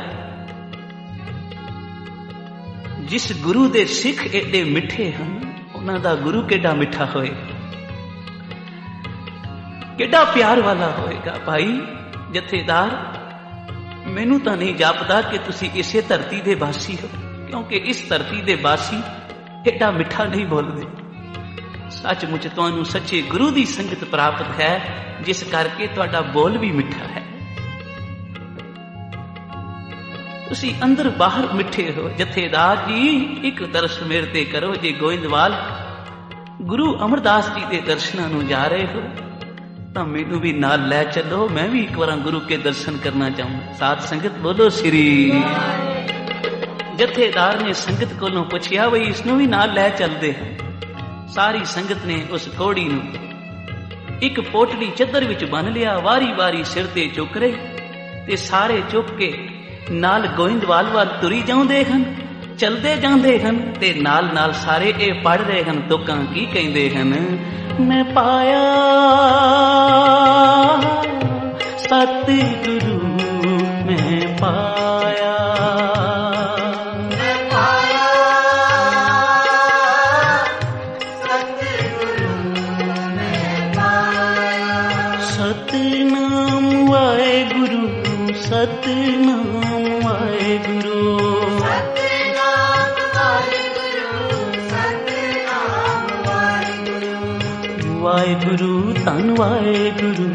ਜਿਸ ਗੁਰੂ ਦੇ ਸਿੱਖ ਏਡੇ ਮਿੱਠੇ ਹਨ, ਉਹਨਾਂ ਦਾ ਗੁਰੂ ਕਿੱਡਾ ਮਿੱਠਾ ਹੋਏਗਾ, ਕਿੱਡਾ ਪਿਆਰ ਵਾਲਾ ਹੋਏਗਾ। ਭਾਈ ਜਥੇਦਾਰ, ਮੈਨੂੰ ਤਾਂ ਨਹੀਂ ਜਾਪਦਾ ਕਿ ਤੁਸੀਂ ਇਸੇ ਧਰਤੀ ਦੇ ਵਾਸੀ ਹੋ, ਕਿਉਂਕਿ ਇਸ ਧਰਤੀ ਦੇ ਵਾਸੀ ਏਡਾ ਮਿੱਠਾ ਨਹੀਂ ਬੋਲਦੇ। ਸੱਚਮੁੱਚ ਤੁਹਾਨੂੰ ਸੱਚੇ ਗੁਰੂ ਦੀ ਸੰਗਤ ਪ੍ਰਾਪਤ ਹੈ, ਜਿਸ ਕਰਕੇ ਤੁਹਾਡਾ ਬੋਲ ਵੀ ਮਿੱਠਾ ਹੈ। ਤੁਸੀਂ ਅੰਦਰ ਬਾਹਰ ਮਿੱਠੇ ਹੋ। ਜਥੇਦਾਰ ਜੀ, ਇੱਕ ਦਰਸ ਮੇਰੇ ਤੇ ਕਰੋ। ਜੇ ਗੋਇੰਦਵਾਲ ਗੁਰੂ ਅਮਰਦਾਸ ਜੀ ਦੇ ਦਰਸ਼ਨਾਂ ਨੂੰ ਜਾ ਰਹੇ ਹੋ ਤਾਂ ਮੈਨੂੰ ਵੀ ਨਾਲ ਲੈ ਚੱਲੋ, ਮੈਂ ਵੀ ਇੱਕ ਵਾਰ ਗੁਰੂ ਕੇ ਦਰਸ਼ਨ ਕਰਨਾ ਚਾਹੁੰਦਾ। ਸਾਧ ਸੰਗਤ ਬੋਲੋ ਸ੍ਰੀ। ਜਥੇਦਾਰ ਨੇ ਸੰਗਤ ਕੋਲੋਂ ਪੁੱਛਿਆ, ਬਈ ਇਸ ਨੂੰ ਵੀ ਨਾਲ ਲੈ ਚੱਲਦੇ ਹਨ। ਸਾਰੀ ਸੰਗਤ ਨੇ ਉਸ ਕੋੜੀ ਨੂੰ ਇੱਕ ਪੋਟਲੀ ਚੱਦਰ ਵਿੱਚ ਬੰਨ ਲਿਆ, ਵਾਰੀ ਵਾਰੀ ਸਿਰ ਤੇ ਚੁੱਕ ਰਹੇ, ਤੇ ਸਾਰੇ ਚੁੱਕ ਕੇ ਨਾਲ ਗੋਇੰਦਵਾਲ ਵੱਲ ਤੁਰੀ ਜਾਂਦੇ ਹਨ, ਚਲਦੇ ਜਾਂਦੇ ਹਨ, ਤੇ ਨਾਲ ਨਾਲ ਸਾਰੇ ਇਹ ਪੜ ਰਹੇ ਹਨ ਤੁਕਾਂ। ਕੀ ਕਹਿੰਦੇ ਹਨ? ਮੈਂ ਪਾਇਆ ਸਤਿਗੁਰੂ, ਮੈਂ ਪਾਇਆ, ਮੈਂ ਪਾਇਆ ਸਤਿਗੁਰੂ, ਮੈਂ ਪਾਇਆ। ਸਤਿਨਾਮ ਵਾਹਿਗੁਰੂ, ਸਤਿਨਾਮ ਵਾਹਿਗੁਰੂ, ਸਤਿਨਾਮ ਵਾਹਿਗੁਰੂ, ਸਤਿਨਾਮ ਵਾਹਿਗੁਰੂ। ਵਾਹਿਗੁਰੂ ਧੰਨ ਵਾਹਿਗੁਰੂ,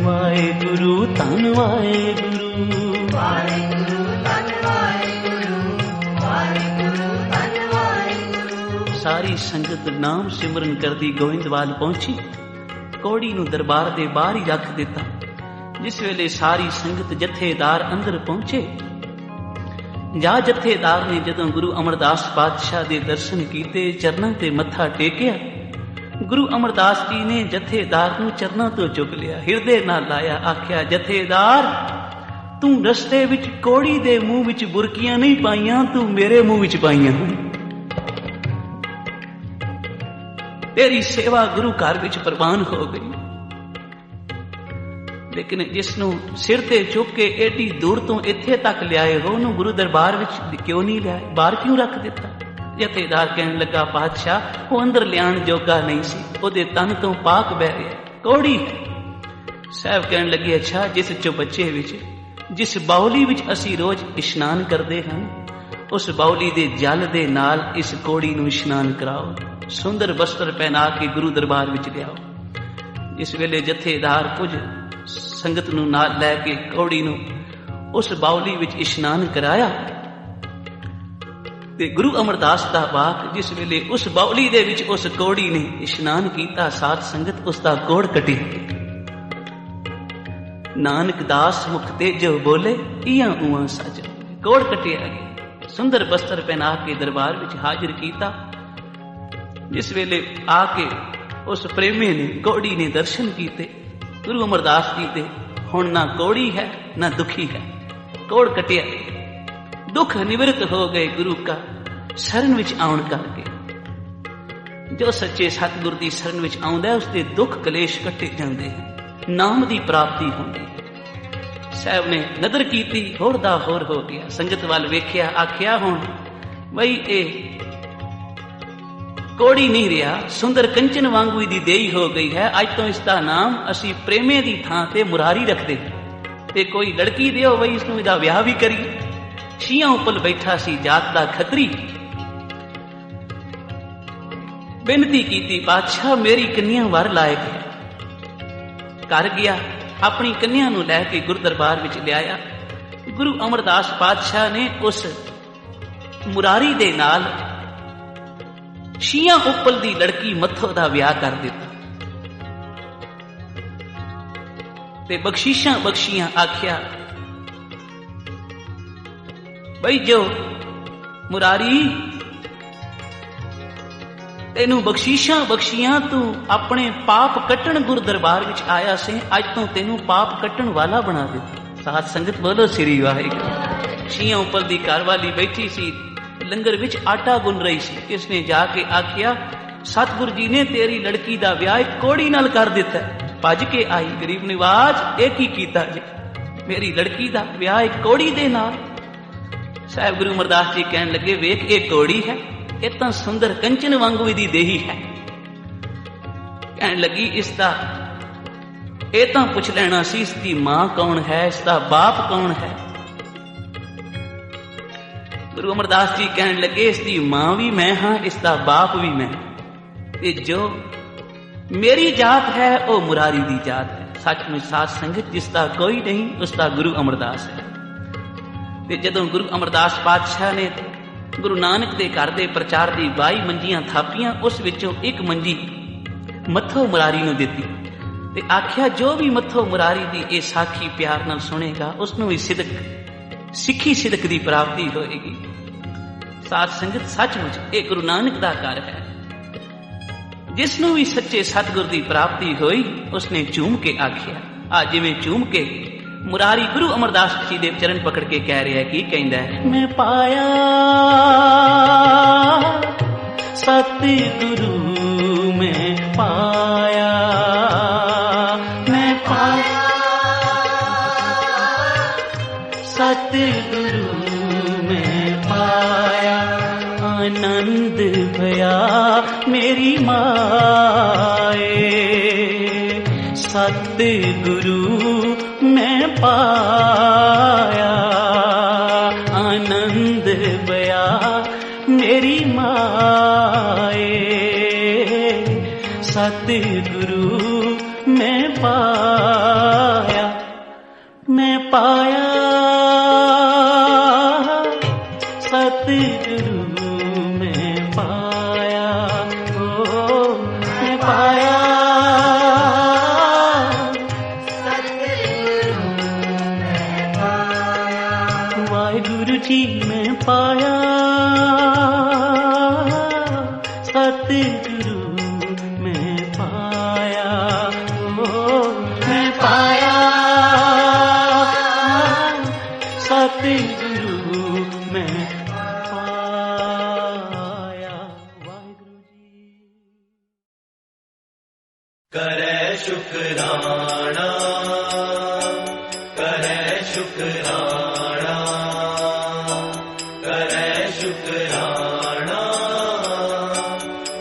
ਵਾਹਿਗੁਰੂ ਧੰਨ ਵਾਹਿਗੁਰੂ, ਵਾਹਿਗੁਰੂ ਧੰਨ ਵਾਹਿਗੁਰੂ, ਵਾਹਿਗੁਰੂ ਧੰਨ ਵਾਹਿਗੁਰੂ। ਸਾਰੀ ਸੰਗਤ ਨਾਮ ਸਿਮਰਨ ਕਰਦੀ ਗੋਇੰਦਵਾਲ ਪਹੁੰਚੀ। ਕੋੜੀ ਨੂੰ ਦਰਬਾਰ ਦੇ ਬਾਹਰ ਹੀ ਰੱਖ ਦਿੱਤਾ। ਜਿਸ ਵੇਲੇ ਸਾਰੀ ਸੰਗਤ ਜਥੇਦਾਰ ਅੰਦਰ ਪਹੁੰਚੇ, ਜਾਂ ਜਥੇਦਾਰ ਨੇ ਜਦੋਂ ਗੁਰੂ ਅਮਰਦਾਸ ਪਾਤਸ਼ਾਹ ਦੇ ਦਰਸ਼ਨ ਕੀਤੇ, ਚਰਨਾਂ ਤੇ ਮੱਥਾ ਟੇਕਿਆ, ਗੁਰੂ ਅਮਰਦਾਸ ਜੀ ਨੇ ਜਥੇਦਾਰ ਨੂੰ ਚਰਨਾਂ ਤੋਂ ਚੁੱਕ ਲਿਆ, ਹਿਰਦੇ ਨਾਲ ਲਾਇਆ, ਆਖਿਆ, ਜਥੇਦਾਰ ਤੂੰ ਰਸਤੇ ਵਿੱਚ ਕੋੜੀ ਦੇ ਮੂੰਹ ਵਿੱਚ ਬੁਰਕੀਆਂ ਨਹੀਂ ਪਾਈਆਂ, ਤੂੰ ਮੇਰੇ ਮੂੰਹ ਵਿੱਚ ਪਾਈਆਂ। ਤੇਰੀ ਸੇਵਾ ਗੁਰੂ ਘਰ ਵਿੱਚ ਪ੍ਰਵਾਨ ਹੋ ਗਈ। ਲੇਕਿਨ ਜਿਸ ਨੂੰ ਸਿਰ ਤੇ ਚੁੱਕ ਕੇ ਏਡੀ ਦੂਰ ਤੋਂ ਇੱਥੇ ਤੱਕ ਲਿਆਏ ਹੋ, ਉਹਨੂੰ ਗੁਰੂ ਦਰਬਾਰ ਵਿੱਚ ਕਿਉਂ ਨਹੀਂ ਲਿਆਏ, ਬਾਹਰ ਕਿਉਂ ਰੱਖ ਦਿੱਤਾ? ਜਥੇਦਾਰ ਕਹਿਣ ਲੱਗਾ, ਪਾਤਸ਼ਾਹ ਉਹ ਅੰਦਰ ਲਿਆਣ ਜੋਗਾ ਨਹੀਂ ਸੀ, ਉਹਦੇ ਤਨ ਤੋਂ ਪਾਕ ਬਹਿ ਰਿਹਾ, ਕੋੜੀ। ਸਾਹਿਬ ਕਹਿਣ ਲੱਗੇ, ਅੱਛਾ, ਜਿਸ ਚੁਬੱਚੇ ਵਿੱਚ, ਜਿਸ ਬਾਉਲੀ ਵਿੱਚ ਅਸੀਂ ਰੋਜ਼ ਇਸ਼ਨਾਨ ਕਰਦੇ ਹਾਂ, ਉਸ ਬਾਉਲੀ ਦੇ ਜਲ ਦੇ ਨਾਲ ਇਸ ਕੋੜੀ ਨੂੰ ਇਸ਼ਨਾਨ ਕਰਾਓ, ਸੁੰਦਰ ਵਸਤਰ ਪਹਿਨਾ ਕੇ ਗੁਰੂ ਦਰਬਾਰ ਵਿੱਚ ਲਿਆਓ। ਇਸ ਵੇਲੇ ਜਥੇਦਾਰ ਕੁਝ ਸੰਗਤ ਨੂੰ ਨਾਲ ਲੈ ਕੇ ਕੋੜੀ ਨੂੰ ਉਸ ਬਾਉਲੀ ਵਿੱਚ ਇਸ਼ਨਾਨ ਕਰਾਇਆ ਤੇ ਗੁਰੂ ਅਮਰਦਾਸ ਦਾ ਵਾਕ ਜਿਸ ਵੇਲੇ ਉਸ ਬਾਉਲੀ ਦੇ ਵਿੱਚ ਉਸ ਕੋੜੀ ਨੇ ਇਸ਼ਨਾਨ ਕੀਤਾ, ਸਾਧ ਸੰਗਤ ਉਸ ਦਾ ਕੋੜ ਕੱਟੀ। ਨਾਨਕ ਦਾਸ ਮੁਖ ਤੇ ਜੋ ਬੋਲੇ, ਇਆਂ ਉਆਂ ਸੱਚ, ਕੋੜ ਕੱਟਿਆ ਗਿਆ। ਸੁੰਦਰ ਬਸਤਰ ਪਹਿਨਾ ਕੇ ਦਰਬਾਰ ਵਿੱਚ ਹਾਜ਼ਰ ਕੀਤਾ। ਜਿਸ ਵੇਲੇ ਆ ਕੇ ਉਸ ਪ੍ਰੇਮੀ ਨੇ, ਕੋੜੀ ਨੇ ਦਰਸ਼ਨ ਕੀਤੇ ਗੁਰੂ ਅਮਰਦਾਸ ਜੀ ਦੇ, ਹੁਣ ਨਾ ਕੋੜੀ ਹੈ ਨਾ ਦੁਖੀ ਹੈ, ਕੋੜ ਕਟਿਆ, ਦੁੱਖ ਨਿਵਰਤ ਹੋ ਗਏ ਗੁਰੂ ਕਾ ਸ਼ਰਨ ਵਿੱਚ ਆਉਣ ਕਰਕੇ। ਜੋ ਸੱਚੇ ਸਤਿਗੁਰ ਦੀ ਸ਼ਰਨ ਵਿੱਚ ਆਉਂਦਾ, ਉਸਦੇ ਦੁੱਖ ਕਲੇਸ਼ ਕੱਟੇ ਜਾਂਦੇ ਹਨ, ਨਾਮ ਦੀ ਪ੍ਰਾਪਤੀ ਹੁੰਦੀ ਹੈ। ਸਾਹਿਬ ਨੇ ਨਦਰ ਕੀਤੀ, ਹੋਰ ਦਾ ਹੋਰ ਹੋ ਗਿਆ। ਸੰਗਤ ਵੱਲ ਵੇਖਿਆ, ਆਖਿਆ ਹੁਣ ਬਈ ਇਹ ਕੋੜੀ ਨਹੀਂ ਰਿਹਾ, ਸੁੰਦਰ ਕੰਚਨ ਵਾਂਗੂ ਦੀ ਦੇਈ ਹੋ ਗਈ ਹੈ। ਅੱਜ ਤੋਂ ਇਸ ਦਾ ਨਾਮ ਅਸੀਂ ਪ੍ਰੇਮੇ ਦੀ ਥਾਂ ਤੇ ਮੁਰਾਰੀ ਰੱਖਦੇ, ਤੇ ਕੋਈ ਲੜਕੀ ਦਿਓ ਬਈ ਇਸ ਨੂੰ ਇਹਦਾ ਵਿਆਹ ਵੀ ਕਰੀਏ। ਛੀਆਂ ਉੱਪਰ ਬੈਠਾ ਸੀ ਜਾਤ ਦਾ ਖੱਤਰੀ, ਬੇਨਤੀ ਕੀਤੀ, ਬਾਦਸ਼ਾਹ ਮੇਰੀ ਕੰਨਿਆ ਵਰ ਲਾਇਕ ਹੈ। ਘਰ ਗਿਆ, ਆਪਣੀ ਕੰਨਿਆ ਨੂੰ ਲੈ ਕੇ ਗੁਰੂ ਦਰਬਾਰ ਵਿੱਚ ਲਿਆਇਆ। ਗੁਰੂ ਅਮਰਦਾਸ ਪਾਤਸ਼ਾਹ ਨੇ ਉਸ ਮੁਰਾਰੀ ਦੇ ਨਾਲ ਛੀਆਂ ਉੱਪਲ ਦੀ ਲੜਕੀ ਮੱਥੋ ਦਾ ਵਿਆਹ ਕਰ ਦਿੱਤਾ ਤੇ ਬਖਸ਼ੀਸ਼ਾਂ ਬਖਸ਼ੀਆਂ। ਆਖਿਆ ਬਈ ਜੋ ਮੁਰਾਰੀ ਤੈਨੂੰ ਬਖਸ਼ੀਸ਼ਾਂ ਬਖਸ਼ੀਆਂ, ਤੂੰ ਆਪਣੇ ਪਾਪ ਕੱਟਣ ਗੁਰੂ ਦਰਬਾਰ ਵਿੱਚ ਆਇਆ ਸੀ, ਅੱਜ ਤੋਂ ਤੈਨੂੰ ਪਾਪ ਕੱਟਣ ਵਾਲਾ ਬਣਾ ਦਿੱਤਾ। ਸਾਧ ਸੰਗਤ ਬੋਲੋ ਸ੍ਰੀ ਵਾਹਿਗੁਰੂ। ਛੀਆਂ ਉੱਪਰ ਦੀ ਘਰ ਵਾਲੀ ਬੈਠੀ ਸੀ, ਲੰਗਰ ਵਿੱਚ ਆਟਾ ਗੁੰਨ ਰਹੀ ਸੀ। ਇਸਨੇ ਜਾ ਕੇ ਆਖਿਆ, ਸਤਿਗੁਰ ਜੀ ਨੇ ਤੇਰੀ ਲੜਕੀ ਦਾ ਵਿਆਹ ਇੱਕ ਕੋੜੀ ਨਾਲ ਕਰ ਦਿੱਤਾ। ਭੱਜ ਕੇ ਆਈ, ਗਰੀਬ ਨਿਵਾਜ ਇਹ ਕੀ ਕੀਤਾ ਜੀ, ਮੇਰੀ ਲੜਕੀ ਦਾ ਵਿਆਹ ਇੱਕ ਕੋੜੀ ਦੇ ਨਾਲ। ਸਾਹਿਬ ਗੁਰੂ ਅਮਰਦਾਸ ਜੀ ਕਹਿਣ ਲੱਗੇ, ਵੇਖ ਇਹ ਕੋੜੀ ਹੈ, ਇਹ ਤਾਂ ਸੁੰਦਰ ਕੰਚਨ ਵਾਂਗੂ ਦੀ ਦੇਹੀ ਹੈ। ਕਹਿਣ ਲੱਗੀ, ਇਸ ਦਾ ਇਹ ਤਾਂ ਪੁੱਛ ਲੈਣਾ ਸੀ, ਇਸ ਦੀ ਮਾਂ ਕੌਣ ਹੈ, ਇਸ ਦਾ ਬਾਪ ਕੌਣ ਹੈ। ਗੁਰੂ ਅਮਰਦਾਸ ਜੀ ਕਹਿਣ ਲੱਗੇ, ਇਸ ਦੀ ਮਾਂ ਵੀ ਮੈਂ ਹਾਂ, ਇਸ ਦਾ ਬਾਪ ਵੀ ਮੈਂ, ਤੇ ਜੋ ਮੇਰੀ ਜਾਤ ਹੈ ਉਹ ਮੁਰਾਰੀ ਦੀ ਜਾਤ ਹੈ। ਸੱਚਮੁੱਚ ਸਾਧ ਸੰਗਤ, ਜਿਸ ਦਾ ਕੋਈ ਨਹੀਂ ਉਸ ਦਾ ਗੁਰੂ ਅਮਰਦਾਸ ਹੈ। ਤੇ ਜਦੋਂ ਗੁਰੂ ਅਮਰਦਾਸ ਪਾਤਸ਼ਾਹ ਨੇ ਗੁਰੂ ਨਾਨਕ ਦੇ ਘਰ ਦੇ ਪ੍ਰਚਾਰ ਦੀ 22 ਮੰਜੀਆਂ ਥਾਪੀਆਂ, ਉਸ ਵਿੱਚੋਂ ਇੱਕ ਮੰਜੀ ਮੱਥੋ ਮੁਰਾਰੀ ਨੂੰ ਦਿੱਤੀ ਤੇ ਆਖਿਆ, ਜੋ ਵੀ ਮੱਥੋ ਮੁਰਾਰੀ ਦੀ ਇਹ ਸਾਖੀ ਪਿਆਰ ਨਾਲ ਸੁਣੇਗਾ, ਉਸ ਨੂੰ ਵੀ ਸਿੱਖੀ ਸਿਦਕ ਦੀ ਪ੍ਰਾਪਤੀ ਹੋਏਗੀ। ਸਾਧ ਸੰਗਤ, ਸੱਚਮੁੱਚ ਇਹ ਗੁਰੂ ਨਾਨਕ ਦਾ ਘਰ ਹੈ। ਜਿਸ ਨੂੰ ਵੀ ਸੱਚੇ ਸਤਿਗੁਰ ਦੀ ਪ੍ਰਾਪਤੀ ਹੋਈ, ਉਸਨੇ ਝੂਮ ਕੇ ਆਖਿਆ, ਆ ਜਿਵੇਂ ਝੂਮ ਕੇ ਮੁਰਾਰੀ ਗੁਰੂ ਅਮਰਦਾਸ ਜੀ ਦੇ ਚਰਨ ਪਕੜ ਕੇ ਕਹਿ ਰਿਹਾ, ਕੀ ਕਹਿੰਦਾ ਹੈ, ਮੈਂ ਪਾਇਆ ਸਤਿਗੁਰੂ ਮੈਂ ਪਾਇਆ, ਮੈਂ ਪਾਇਆ ਸਤਿਗੁਰੂ ਮੈਂ ਪਾਇਆ, ਆਨੰਦ ਭਇਆ ਮੇਰੀ ਮਾਏ, ਸਤਿਗੁਰੂ ਮੈਂ ਪਾਇਆ, ਆਨੰਦ ਭਇਆ ਮੇਰੀ ਮਾਏ, ਸਤਿਗੁਰੂ ਮੈਂ ਪਾਇਆ, ਮੈਂ ਪਾਇਆ ਸਤਿਗੁਰੂ ਮੈਂ ਪਾਇਆ, ਓ ਮੈਂ ਪਾਇਆ ਸਤਿਗੁਰੂ ਮੈਂ ਪਾਇਆ, ਵਾਹਿਗੁਰੂ ਜੀ ਮੈਂ ਪਾਇਆ ਸਤਿਗੁਰੂ ਮੈਂ ਪਾਇਆ, ਓ ਮੈਂ ਪਾਇਆ शुकराना, करे शुकराना, करे शुकराना,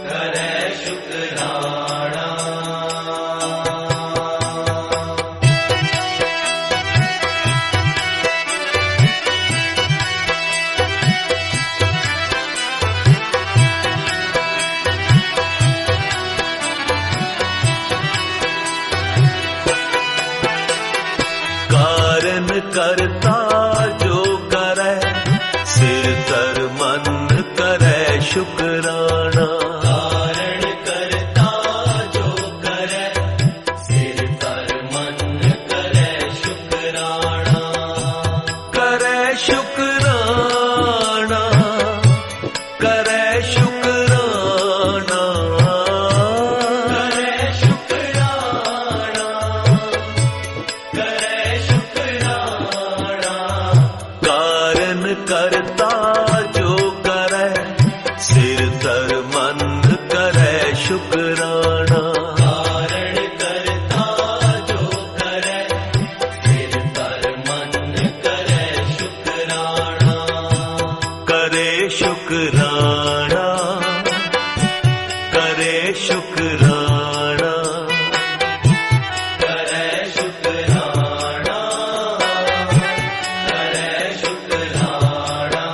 करे शुकराना। कारण करता जो करे, सिर तर मन करे शुकराना। कारण करता जो करे, सिर तर मन करे शुकराना, करे शुकराना, करे शुकराना, करे शुकराना, करे शुकराना। कारण करता जो करे, सिर तर मन करे शुकराना। कारण करता जो करे, सिर तर मन करे शुकराना, करे शुकराना, करे शुकराना, करे शुकराना, करे शुकराना।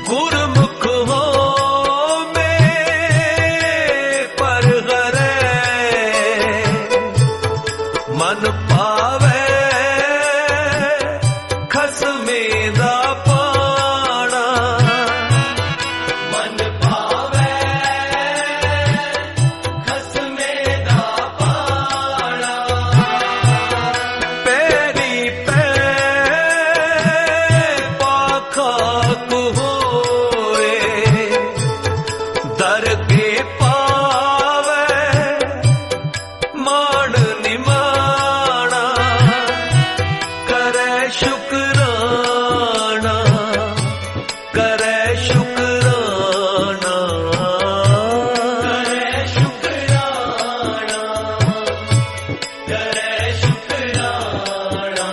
गुरमुख हो में पर गरे, मन पावे खसमे दा पाना। मन पावे खसमे दा पाना, पैरी पे पाखा होए, दर के पावे मान निमाना। करे शुकराना, करे शुकराना, करे शुकराना, करे शुकराना।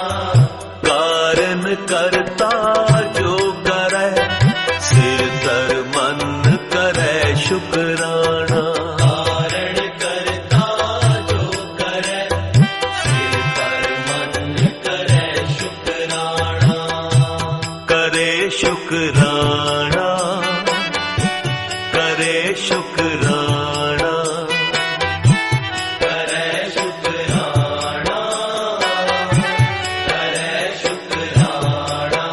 कारण करता जो करे, सिर तर मन करे शुकराना। कारण करता जो करे, सिर तर मन करे शुकराना, करे शुकराना, करे शुकराना, करे शुकराना, करे शुकराना।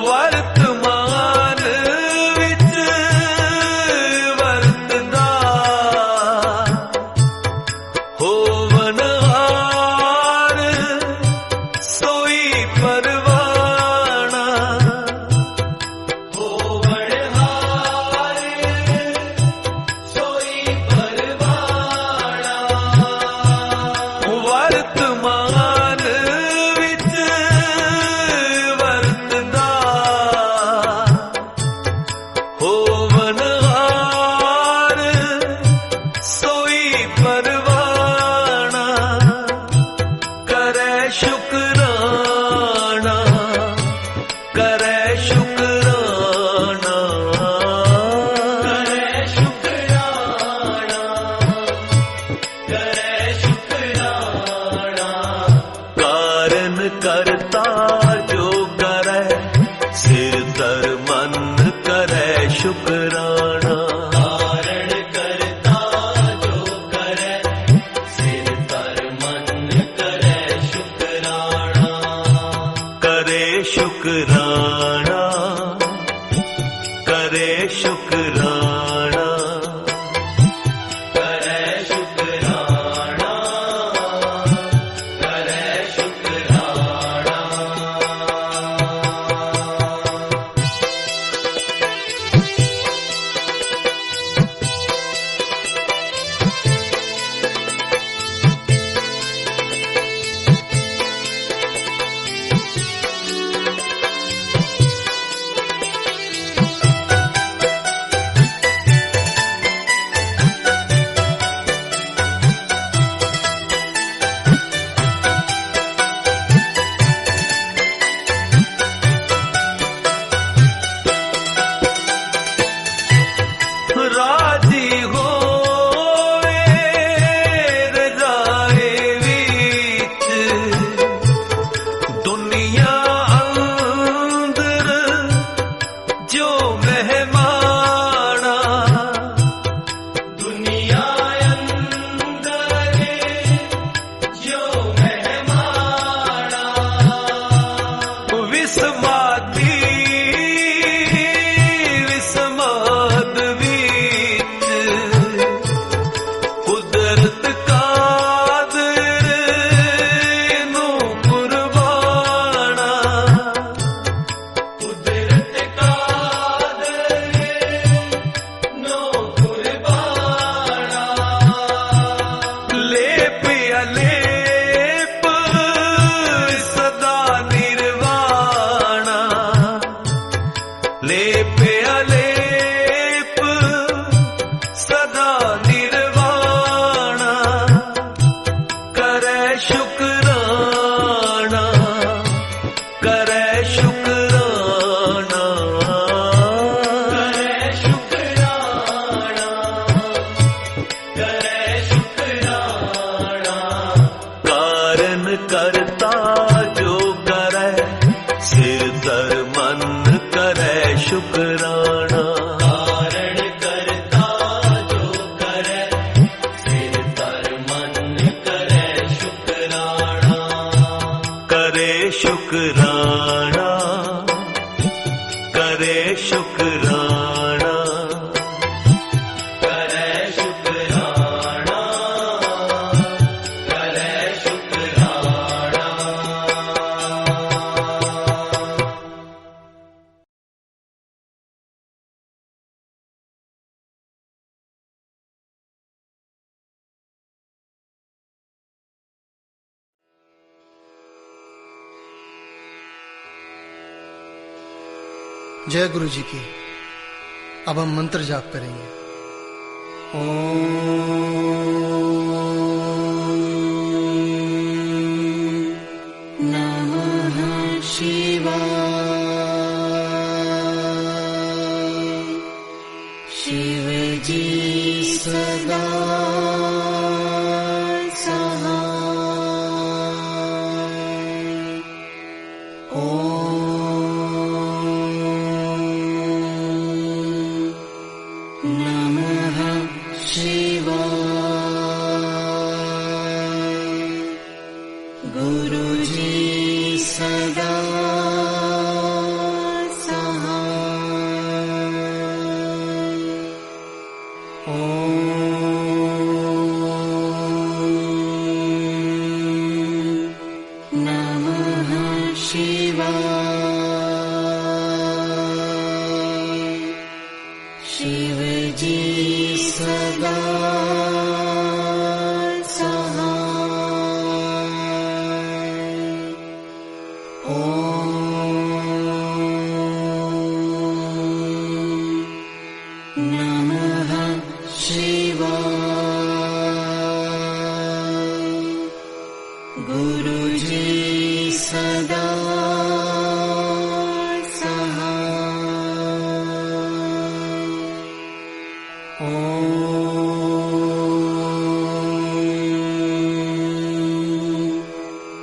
वर्तमान तर मन करे शुकराना। धारण करता जो करे सिर तर मन करे शुकराना। करे शुकराना करे शुकराना करे शुकराना करे शुकराना। राजी होवे रजाए विच दुनिया अंदर जो मेहमाना। दुनिया अंदर जो मेहमाना। विस्मादी विस्माद विच कुदरत कादर नू कुर्बाना। कुदरत कादर नू कुर्बाना। लेप अलेप सदा निर्वाणा। लेप अलेप सदा निर्वाणा। करे शुकराना करे शुकराना करे शुकराना करे शुकराना। कारण करता जो करे सिर तर मन करे शुकराना। कारण करता जो करे सिर तर मन करे शुकराना। करे शुकराना करे शुकराना करे शुकराना करे शुकराना। जय गुरु जी की। अब हम मंत्र जाप करेंगे। ओम नमः शिवाय। शिव जी सदा सहाय। नमः शिवाय। गुरुजी सदा सहाय। नमः शिवाय। शिव जी सदा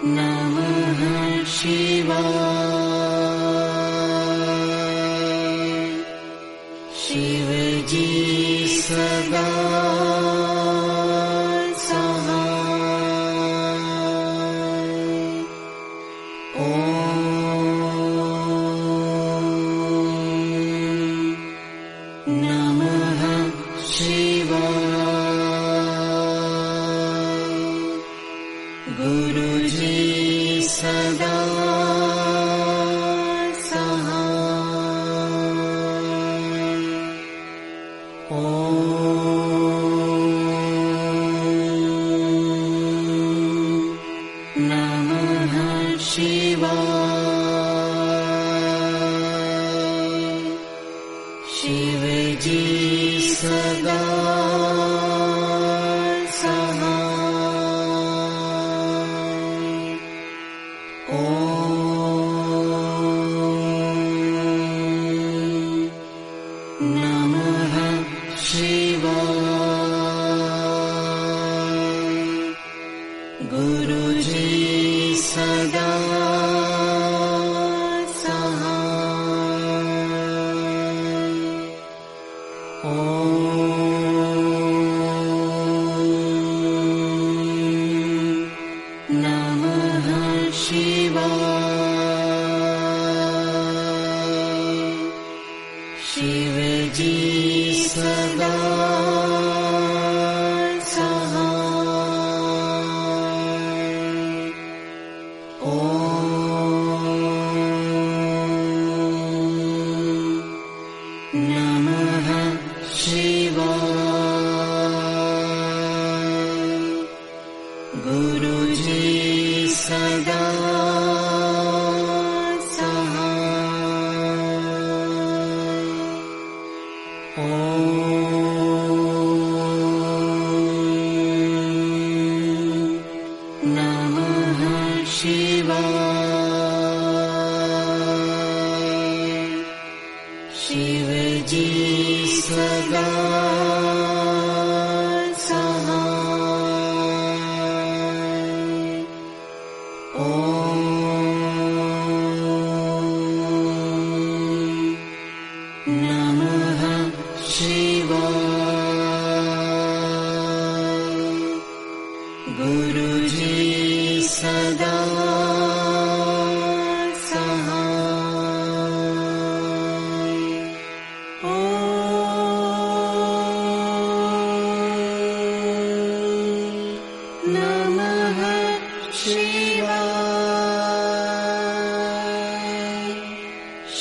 नमः शिवाय। शिव जी सदा सहाय। ओम नमः शिवाय। गुरु जी सदा शिव जी सदा सहाय। ओम नमः शिवाय। गुरु जी सदा शिव जी सदा सहाय। ओम नमः शिवाय। गुरु जी सदा शिव जी सदा सहाय। ओम नमः शिवाय। गुरु जी सदा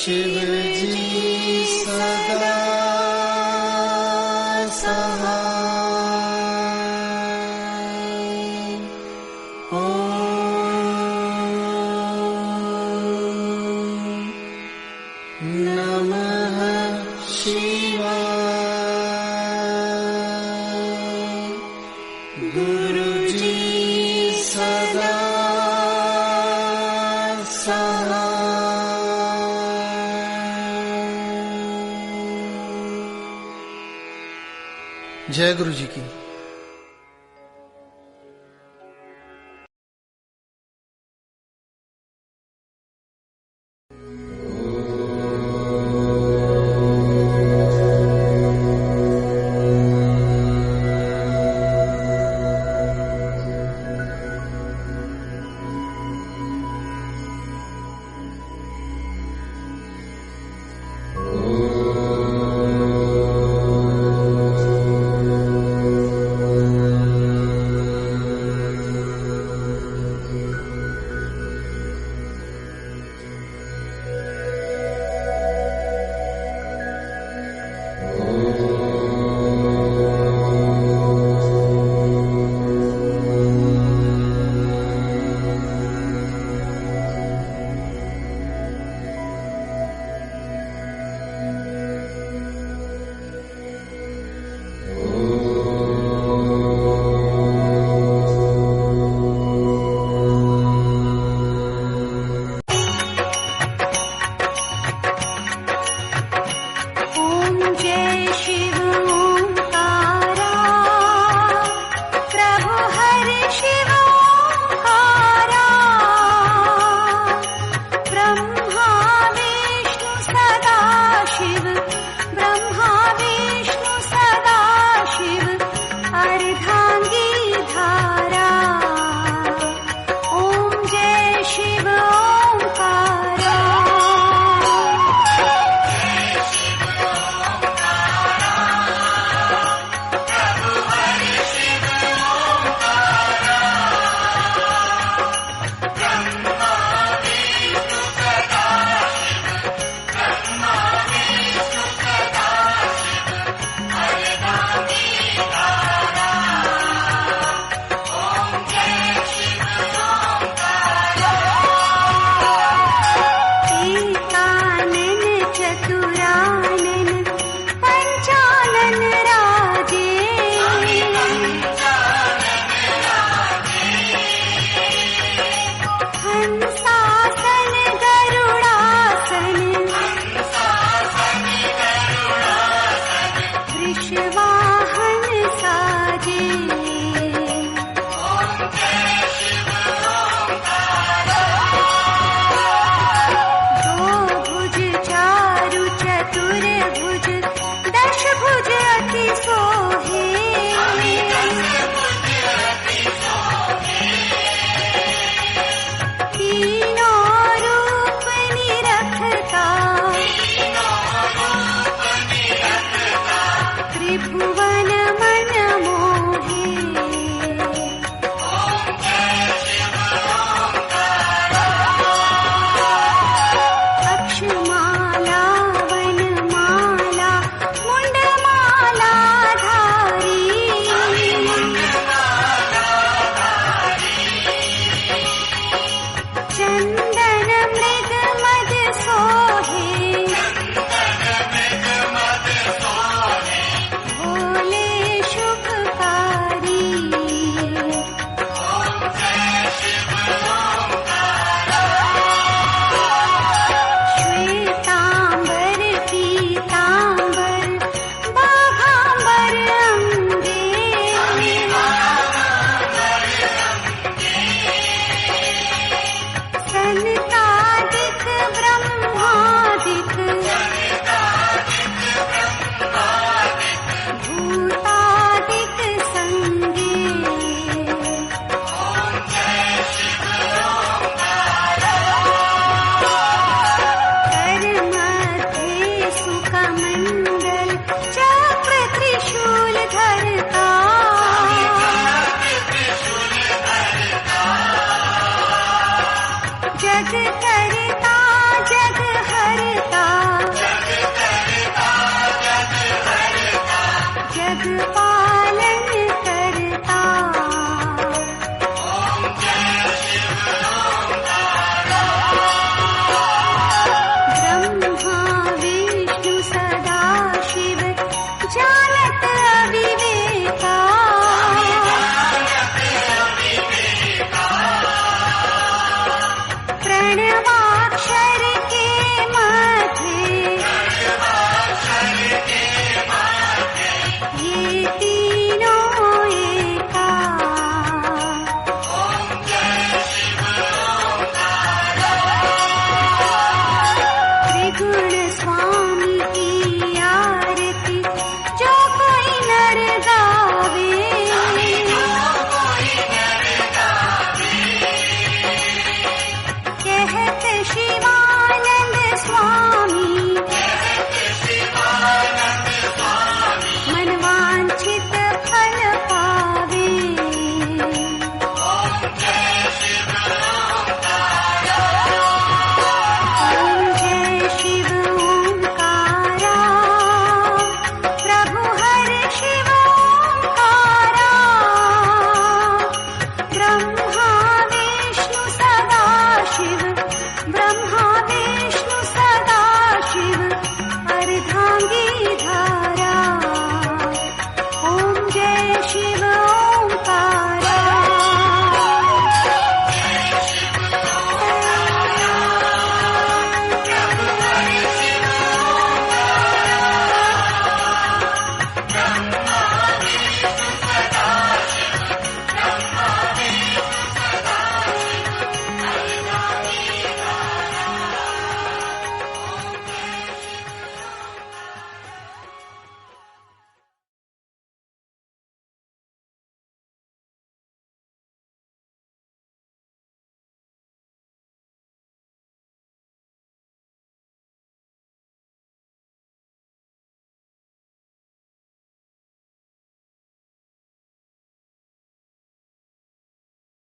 शिव जी सदा सहाय। ओम नमः शिवाय। गुरु जी सदा जय गुरु जी की।